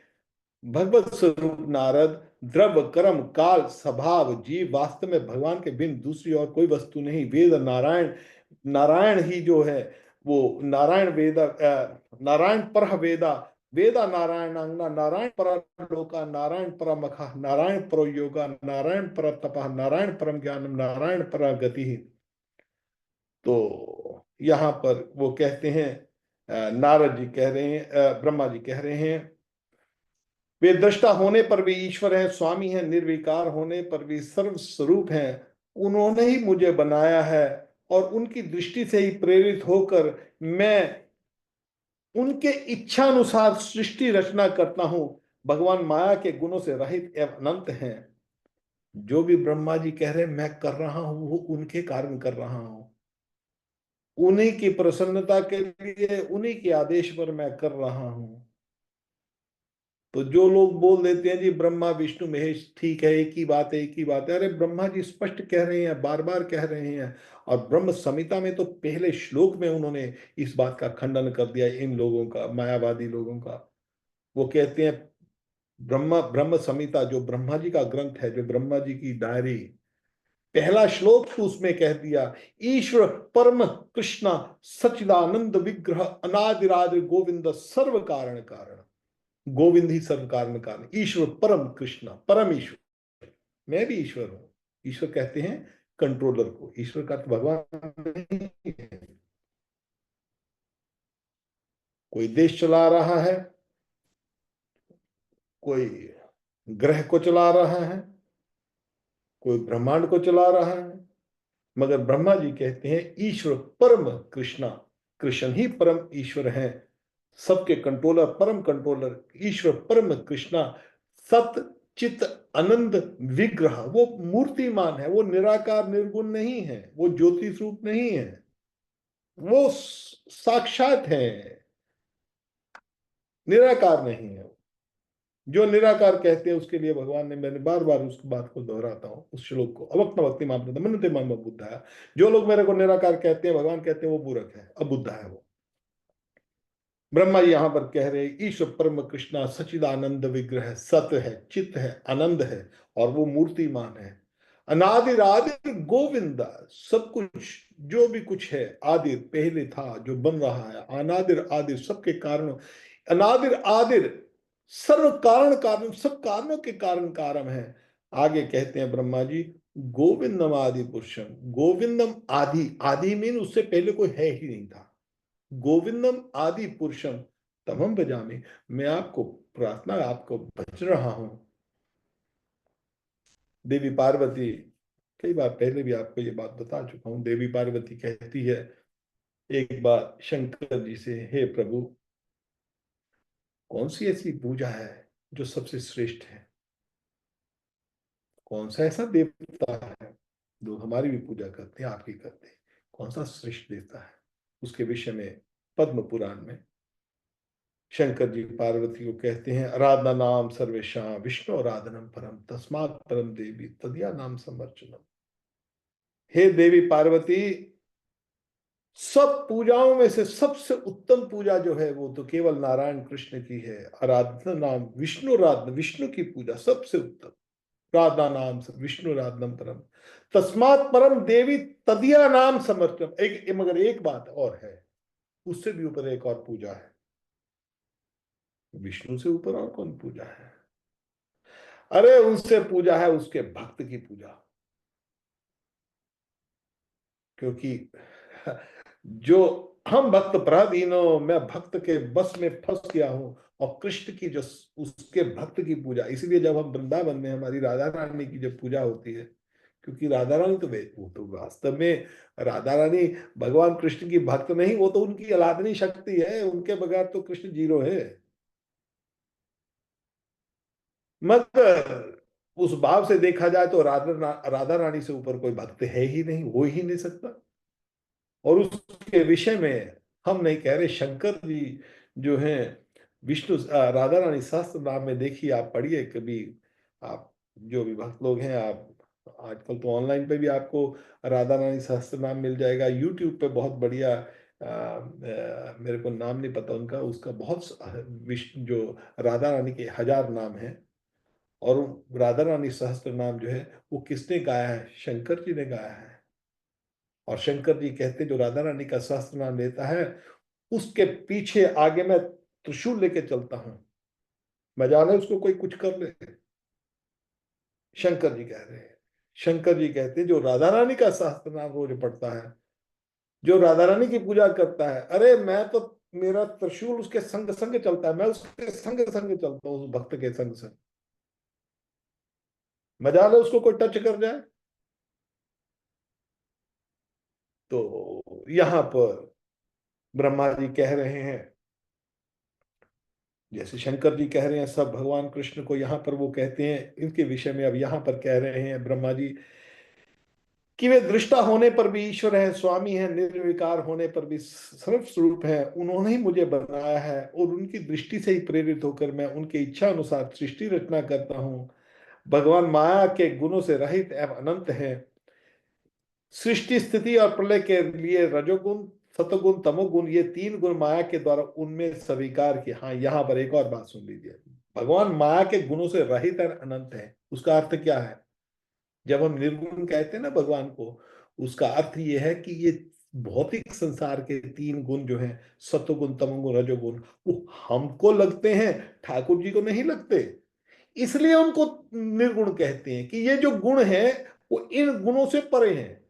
भगवत स्वरूप नारद, द्रव्य कर्म काल स्वभाव जीव वास्तव में भगवान के बिन दूसरी और कोई वस्तु नहीं। वेद नारायण, नारायण ही जो है वो नारायण वेद, नारायण पर वेदा, वेदा नारायणांगना, नारायण पर लोका, नारायण पर मखा, नारायण पर योगा, नारायण पर तपः, नारायण परम ज्ञानम, नारायण पर गति। तो यहाँ पर वो कहते हैं, नारद जी कह रहे हैं, ब्रह्मा जी कह रहे हैं, वे दृष्टा होने पर भी ईश्वर हैं, स्वामी हैं, निर्विकार होने पर भी सर्व स्वरूप हैं। उन्होंने ही मुझे बनाया है, और उनकी दृष्टि से ही प्रेरित होकर मैं उनके इच्छा अनुसार सृष्टि रचना करता हूं। भगवान माया के गुणों से रहित एवं अनंत हैं। जो भी ब्रह्मा जी कह रहे हैं मैं कर रहा हूं, वो उनके कारण कर रहा हूं, उन्हीं की प्रसन्नता के लिए, उन्हीं के आदेश पर मैं कर रहा हूं। तो जो लोग बोल देते हैं जी ब्रह्मा विष्णु महेश ठीक है, एक ही बात है, एक ही बात है, अरे ब्रह्मा जी स्पष्ट कह रहे हैं, बार बार कह रहे हैं। और ब्रह्म संहिता में तो पहले श्लोक में उन्होंने इस बात का खंडन कर दिया, इन लोगों का, मायावादी लोगों का। वो कहते हैं, ब्रह्म ब्रह्म संहिता जो ब्रह्मा जी का ग्रंथ है, जो ब्रह्मा जी की डायरी, पहला श्लोक तो उसमें कह दिया, ईश्वर परम कृष्णा सच्चिदानंद विग्रह अनादिरादि गोविंद सर्व कारण कारण। गोविंद ही सर्व कारण कारण, ईश्वर परम कृष्ण, परम ईश्वर। मैं भी ईश्वर हूं। ईश्वर कहते हैं कंट्रोलर को, ईश्वर का तो भगवान नहीं है। कोई देश चला रहा है, कोई ग्रह को चला रहा है, कोई ब्रह्मांड को चला रहा है, मगर ब्रह्मा जी कहते हैं ईश्वर परम कृष्णा, कृष्ण ही परम ईश्वर है, सबके कंट्रोलर, परम कंट्रोलर ईश्वर परम कृष्णा, सत चित आनंद विग्रह। वो मूर्तिमान है, वो निराकार निर्गुण नहीं है, वो ज्योति स्वरूप नहीं है, वो साक्षात है, निराकार नहीं है। जो निराकार कहते हैं उसके लिए भगवान ने, मैंने बार बार उस बात को दोहराता हूं, उस श्लोक को, अवक्त भक्ति माम मनते माम बुद्धा। जो लोग मेरे को निराकार कहते हैं, भगवान कहते हैं, वो मूर्ख है, अबुद्धा है वो। ब्रह्मा जी यहां पर कह रहे हैं ईश्वर परम कृष्णा सचिदानंद विग्रह, सत है, चित है, आनंद है, और वो मूर्तिमान है। अनादिर आदिर गोविंदा, सब कुछ जो भी कुछ है, आदिर पहले था जो बन रहा है, अनादिर आदिर सबके कारण, अनादिर आदिर सर्व कारण कारण, सब कारणों के कारण कारण है। आगे कहते हैं ब्रह्मा जी, गोविंदम आदि पुरुषम, गोविंदम आदि, आदि मीन उससे पहले कोई है ही नहीं था। गोविंदम आदि पुरुषम तमम भजामि, मैं आपको प्रार्थना, आपको भज रहा हूं। देवी पार्वती, कई बार पहले भी आपको ये बात बता चुका हूं, देवी पार्वती कहती है एक बार शंकर जी से, हे प्रभु, कौन सी ऐसी पूजा है जो सबसे श्रेष्ठ है? कौन सा ऐसा देवता है, जो हमारी भी पूजा करते हैं, आपकी करते हैं, कौन सा श्रेष्ठ देवता है? उसके विषय में पद्म पुराण में शंकर जी पार्वती को कहते हैं, आराधना नाम सर्वेशा विष्णु आराधनम परम तस्मात् परम देवी तदिया नाम समर्चनम। हे देवी पार्वती, सब पूजाओं में से सबसे उत्तम पूजा जो है वो तो केवल नारायण कृष्ण की है। आराधना नाम विष्णु, आराधना विष्णु की पूजा सबसे उत्तम, राधा नाम विष्णु राधनम परम तस्मात् परम देवी तदिया नाम समर्चनम। मगर एक बात और है, उससे भी ऊपर एक और पूजा है। विष्णु से ऊपर और कौन पूजा है? अरे उनसे पूजा है उसके भक्त की पूजा। क्योंकि जो हम भक्त पराधीनो, मैं भक्त के बस में फंस गया हूं, और कृष्ण की जो उसके भक्त की पूजा, इसलिए जब हम वृंदावन में हमारी राधा रानी की जब पूजा होती है, क्योंकि राधा रानी तो वो तो वास्तव में राधा रानी भगवान कृष्ण की भक्त नहीं, वो तो उनकी आराधनी शक्ति है, उनके बगैर तो कृष्ण जीरो है। मगर उस भाव से देखा जाए तो राधा रानी से ऊपर कोई भक्त है ही नहीं, हो ही नहीं सकता। और उसके विषय में हम नहीं कह रहे, शंकर जी जो हैं विष्णु राधा रानी सहस्त्र नाम में देखिए, आप पढ़िए कभी, आप जो भी भक्त लोग हैं, आप आजकल तो ऑनलाइन पे भी आपको राधा रानी सहस्त्र नाम मिल जाएगा, यूट्यूब पे बहुत बढ़िया मेरे को नाम नहीं पता उनका, उसका बहुत विष्णु जो राधा रानी के 1000 नाम हैं, और राधा रानी सहस्त्र नाम जो है वो किसने गाया है? शंकर जी ने गाया है। और शंकर जी कहते जो राधा रानी का सहस्त्र नाम लेता है, उसके पीछे आगे मैं त्रिशूल लेके चलता हूं, मैं जाने उसको कोई कुछ कर ले। शंकर जी कह रहे हैं, शंकर जी कहते हैं जो राधा रानी का सहस्त्र नाम रोज पढ़ता है, जो राधा रानी की पूजा करता है, अरे मैं तो, मेरा त्रिशूल उसके संग संग चलता है, मैं उसके संग संग चलता हूँ, उस भक्त के संग संग, मजा ले उसको कोई टच कर जाए। तो यहां पर ब्रह्मा जी कह रहे हैं, जैसे शंकर जी कह रहे हैं सब भगवान कृष्ण को, यहाँ पर वो कहते हैं इनके विषय में, अब यहाँ पर कह रहे हैं ब्रह्मा जी कि वे दृष्टा होने पर भी ईश्वर है, स्वामी है, निर्विकार होने पर भी सर्व स्वरूप है, उन्होंने ही मुझे बनाया है, और उनकी दृष्टि से ही प्रेरित होकर मैं उनकी इच्छा अनुसार सृष्टि रचना करता हूँ। भगवान माया के गुणों से रहित एवं अनंत है। सृष्टि स्थिति और प्रलय के लिए रजोगुण, सतोगुण, तमोगुण, ये 3 गुण माया के द्वारा उनमें स्वीकार किए। हाँ, यहां पर एक और बात सुन लीजिए, भगवान माया के गुणों से रहित और अनंत है, उसका अर्थ क्या है? जब हम निर्गुण कहते हैं ना भगवान को, उसका अर्थ ये है कि ये भौतिक संसार के 3 गुण जो हैं, सत्वगुण, तमोगुण, रजोगुण, वो हमको लगते हैं, ठाकुर जी को नहीं लगते, इसलिए उनको निर्गुण कहते हैं कि ये जो गुण है वो इन गुणों से परे हैं।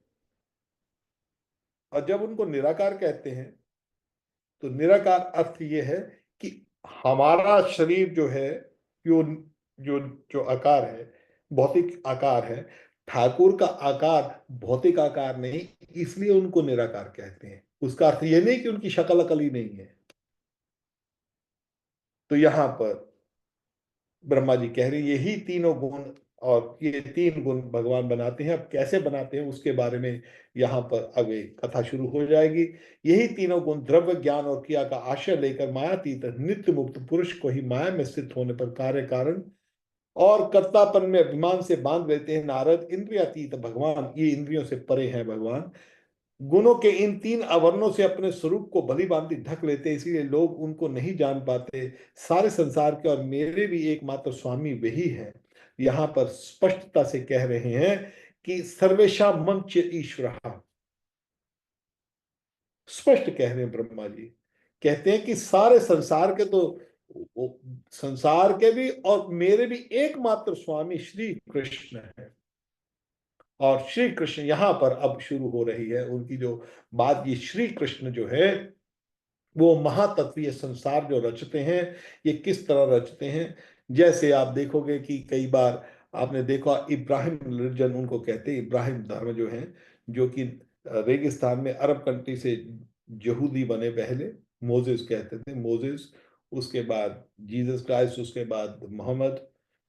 और जब उनको निराकार कहते हैं, तो निराकार अर्थ ये है कि हमारा शरीर जो है, जो जो जो आकार है, भौतिक आकार है, ठाकुर का आकार भौतिक आकार नहीं, इसलिए उनको निराकार कहते हैं। उसका अर्थ ये नहीं कि उनकी शक्ल अकल ही नहीं है। तो यहां पर ब्रह्मा जी कह रहे हैं यही तीनों गुण, और ये 3 गुण भगवान बनाते हैं। अब कैसे बनाते हैं उसके बारे में यहाँ पर आगे कथा शुरू हो जाएगी। यही तीनों गुण द्रव्य, ज्ञान और क्रिया का आश्रय लेकर मायातीत नित्य मुक्त पुरुष को ही माया में स्थित होने पर कार्य कारण और कर्तापन में अभिमान से बांध लेते हैं। नारद इंद्रियातीत भगवान, ये इंद्रियों से परे हैं भगवान, गुणों के इन 3 आवरणों से अपने स्वरूप को भली भांति ढक लेते, इसीलिए लोग उनको नहीं जान पाते। सारे संसार के और मेरे भी एकमात्र स्वामी वही है। यहाँ पर स्पष्टता से कह रहे हैं कि सर्वेशा मंच ईश्वर, स्पष्ट कह रहे हैं ब्रह्मा जी, कहते हैं कि सारे संसार के तो, संसार के भी और मेरे भी एकमात्र स्वामी श्री कृष्ण है। और श्री कृष्ण यहां पर अब शुरू हो रही है उनकी जो बात, ये श्री कृष्ण जो है वो महातत्वीय संसार जो रचते हैं, ये किस तरह रचते हैं? जैसे आप देखोगे कि कई बार आपने देखा, इब्राहिम रिलीजन उनको कहते हैं, इब्राहिम धर्म जो है, जो कि रेगिस्तान में अरब कंट्री से यहूदी बने पहले, मोजेस कहते थे, मोजेस, उसके बाद जीसस क्राइस्ट, उसके बाद मोहम्मद।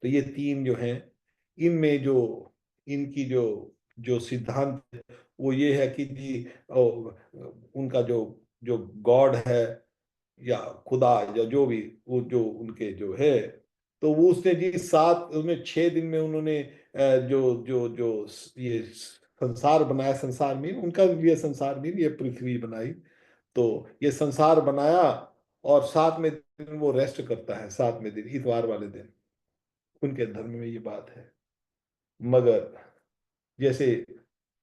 तो ये 3 जो हैं, इनमें जो इनकी जो जो सिद्धांत है, वो ये है कि जी उनका जो जो गॉड है या खुदा या जो भी, वो जो उनके जो है, तो वो उसने जी 7 उसमें 6 दिन में उन्होंने जो जो जो ये संसार बनाया, संसार में उनका लिए संसार नहीं, ये पृथ्वी बनाई, तो ये संसार बनाया, और 7वें दिन वो रेस्ट करता है, 7वें दिन इतवार वाले दिन, उनके धर्म में ये बात है। मगर जैसे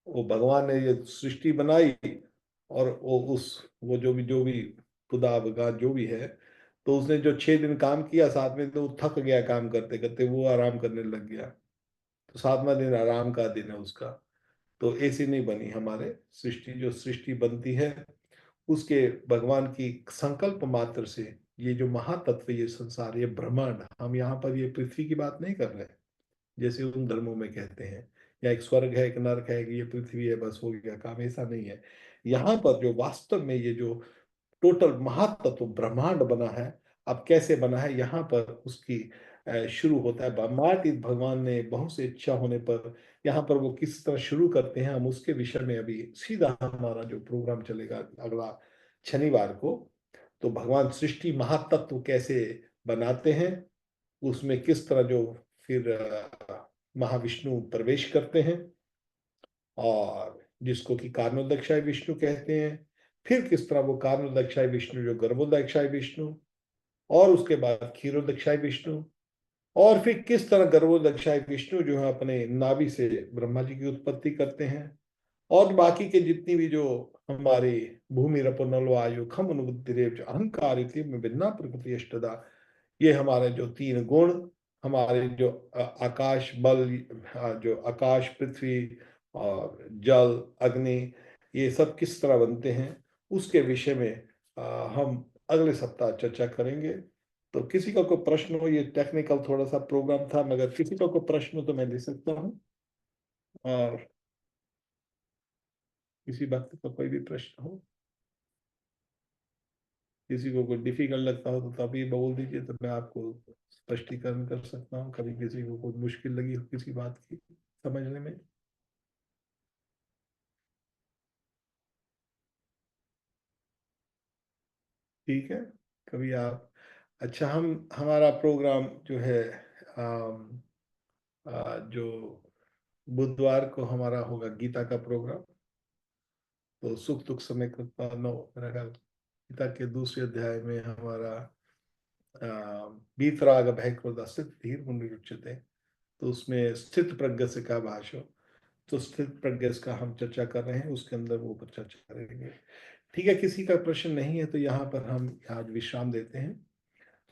वो भगवान ने ये सृष्टि बनाई, और वो जो भी खुदा भगवान जो भी है, तो उसने जो 6 दिन काम किया, 7वें तो वो थक गया काम करते करते, वो आराम करने लग गया, तो 7वां दिन आराम का दिन है उसका। तो ऐसी नहीं बनी हमारे सृष्टि, जो सृष्टि बनती है उसके भगवान की संकल्प मात्र से, ये जो महातत्व, ये संसार, ये ब्रह्मांड, हम यहाँ पर ये पृथ्वी की बात नहीं कर रहे हैं जैसे उन धर्मों में कहते हैं, या एक स्वर्ग है, एक नरक है, कि ये पृथ्वी है, बस हो गया काम, ऐसा नहीं है। यहाँ पर जो वास्तव में ये जो टोटल महातत्व ब्रह्मांड बना है, अब कैसे बना है यहाँ पर उसकी शुरू होता है। मार्ग भगवान ने बहुत से इच्छा होने पर यहाँ पर वो किस तरह शुरू करते हैं, हम उसके विषय में अभी सीधा हमारा जो प्रोग्राम चलेगा अगला शनिवार को। तो भगवान सृष्टि महातत्व कैसे बनाते हैं, उसमें किस तरह जो फिर महाविष्णु प्रवेश करते हैं, और जिसको कि कारणोदकशाय विष्णु कहते हैं। फिर किस तरह वो कारणोदकशाय विष्णु जो गर्भोदकशाय विष्णु, और उसके बाद क्षीरोदकशाय विष्णु, और फिर किस तरह गर्भोदकशाय विष्णु जो है अपने नाभि से ब्रह्मा जी की उत्पत्ति करते हैं। और बाकी के जितनी भी जो हमारे भूमि रपो नलो आयु खम अनुबुद्धिरेव जो अहंकार इति में भिन्ना प्रकृति अष्टदा, ये हमारे जो तीन गुण, हमारे जो आकाश बल, जो आकाश पृथ्वी और जल अग्नि, ये सब किस तरह बनते हैं, उसके विषय में हम अगले सप्ताह चर्चा करेंगे। तो किसी का कोई प्रश्न हो, ये टेक्निकल थोड़ा सा प्रोग्राम था, मगर किसी का कोई प्रश्न हो तो मैं ले सकता हूँ। और किसी बात का कोई भी प्रश्न हो, किसी को कोई डिफिकल्ट लगता हो तो तभी बोल दीजिए, तो मैं आपको स्पष्टीकरण कर सकता हूँ। कभी किसी को कोई मुश्किल लगी हो किसी बात की समझने में। ठीक है, कभी आप। अच्छा, हम हमारा प्रोग्राम जो है जो बुधवार को हमारा होगा गीता का प्रोग्राम। तो सुख दुख समय कृपा नो, मेरा ख्याल गीता के दूसरे अध्याय में हमारा वीतराग भय क्रोध स्थित धीर मुनिरुच्यते, तो उसमें स्थित प्रज्ञ से का भाष्य। तो स्थित प्रज्ञ का हम चर्चा कर रहे हैं, उसके अंदर वो पर चर्चा करेंगे। ठीक है, किसी का प्रश्न नहीं है तो यहाँ पर हम आज विश्राम देते हैं।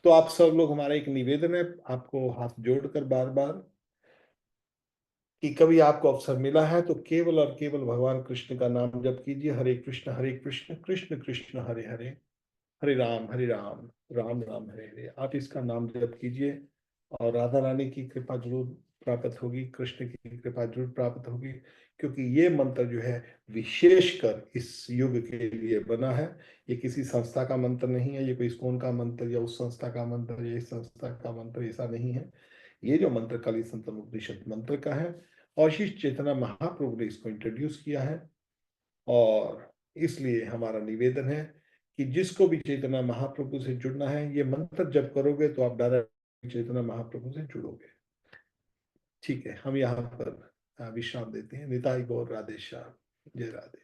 तो आप सब लोग, हमारा एक निवेदन है आपको हाथ जोड़कर बार बार, कि कभी आपको अवसर मिला है तो केवल और केवल भगवान कृष्ण का नाम जप कीजिए। हरे कृष्ण कृष्ण कृष्ण हरे हरे, हरे राम राम राम हरे हरे। आप इसका नाम जप कीजिए, और राधा रानी की कृपा जरूर प्राप्त होगी, कृष्ण की कृपा जरूर प्राप्त होगी। क्योंकि ये मंत्र जो है विशेषकर इस युग के लिए बना है। ये किसी संस्था का मंत्र नहीं है, ये कोई इस्कॉन का मंत्र या उस संस्था का मंत्र या इस संस्था का मंत्र, ऐसा नहीं है। ये जो मंत्र काली संतन उपनिषद मंत्र का है, और श्री चैतन्य महाप्रभु ने इसको इंट्रोड्यूस किया है। और इसलिए हमारा निवेदन है कि जिसको भी चैतन्य महाप्रभु से जुड़ना है, ये मंत्र जब करोगे तो आप डायरेक्ट चैतन्य महाप्रभु से जुड़ोगे। ठीक है, हम यहाँ पर विश्राम देते हैं। निताई गौर राधे श्याम, जय राधे।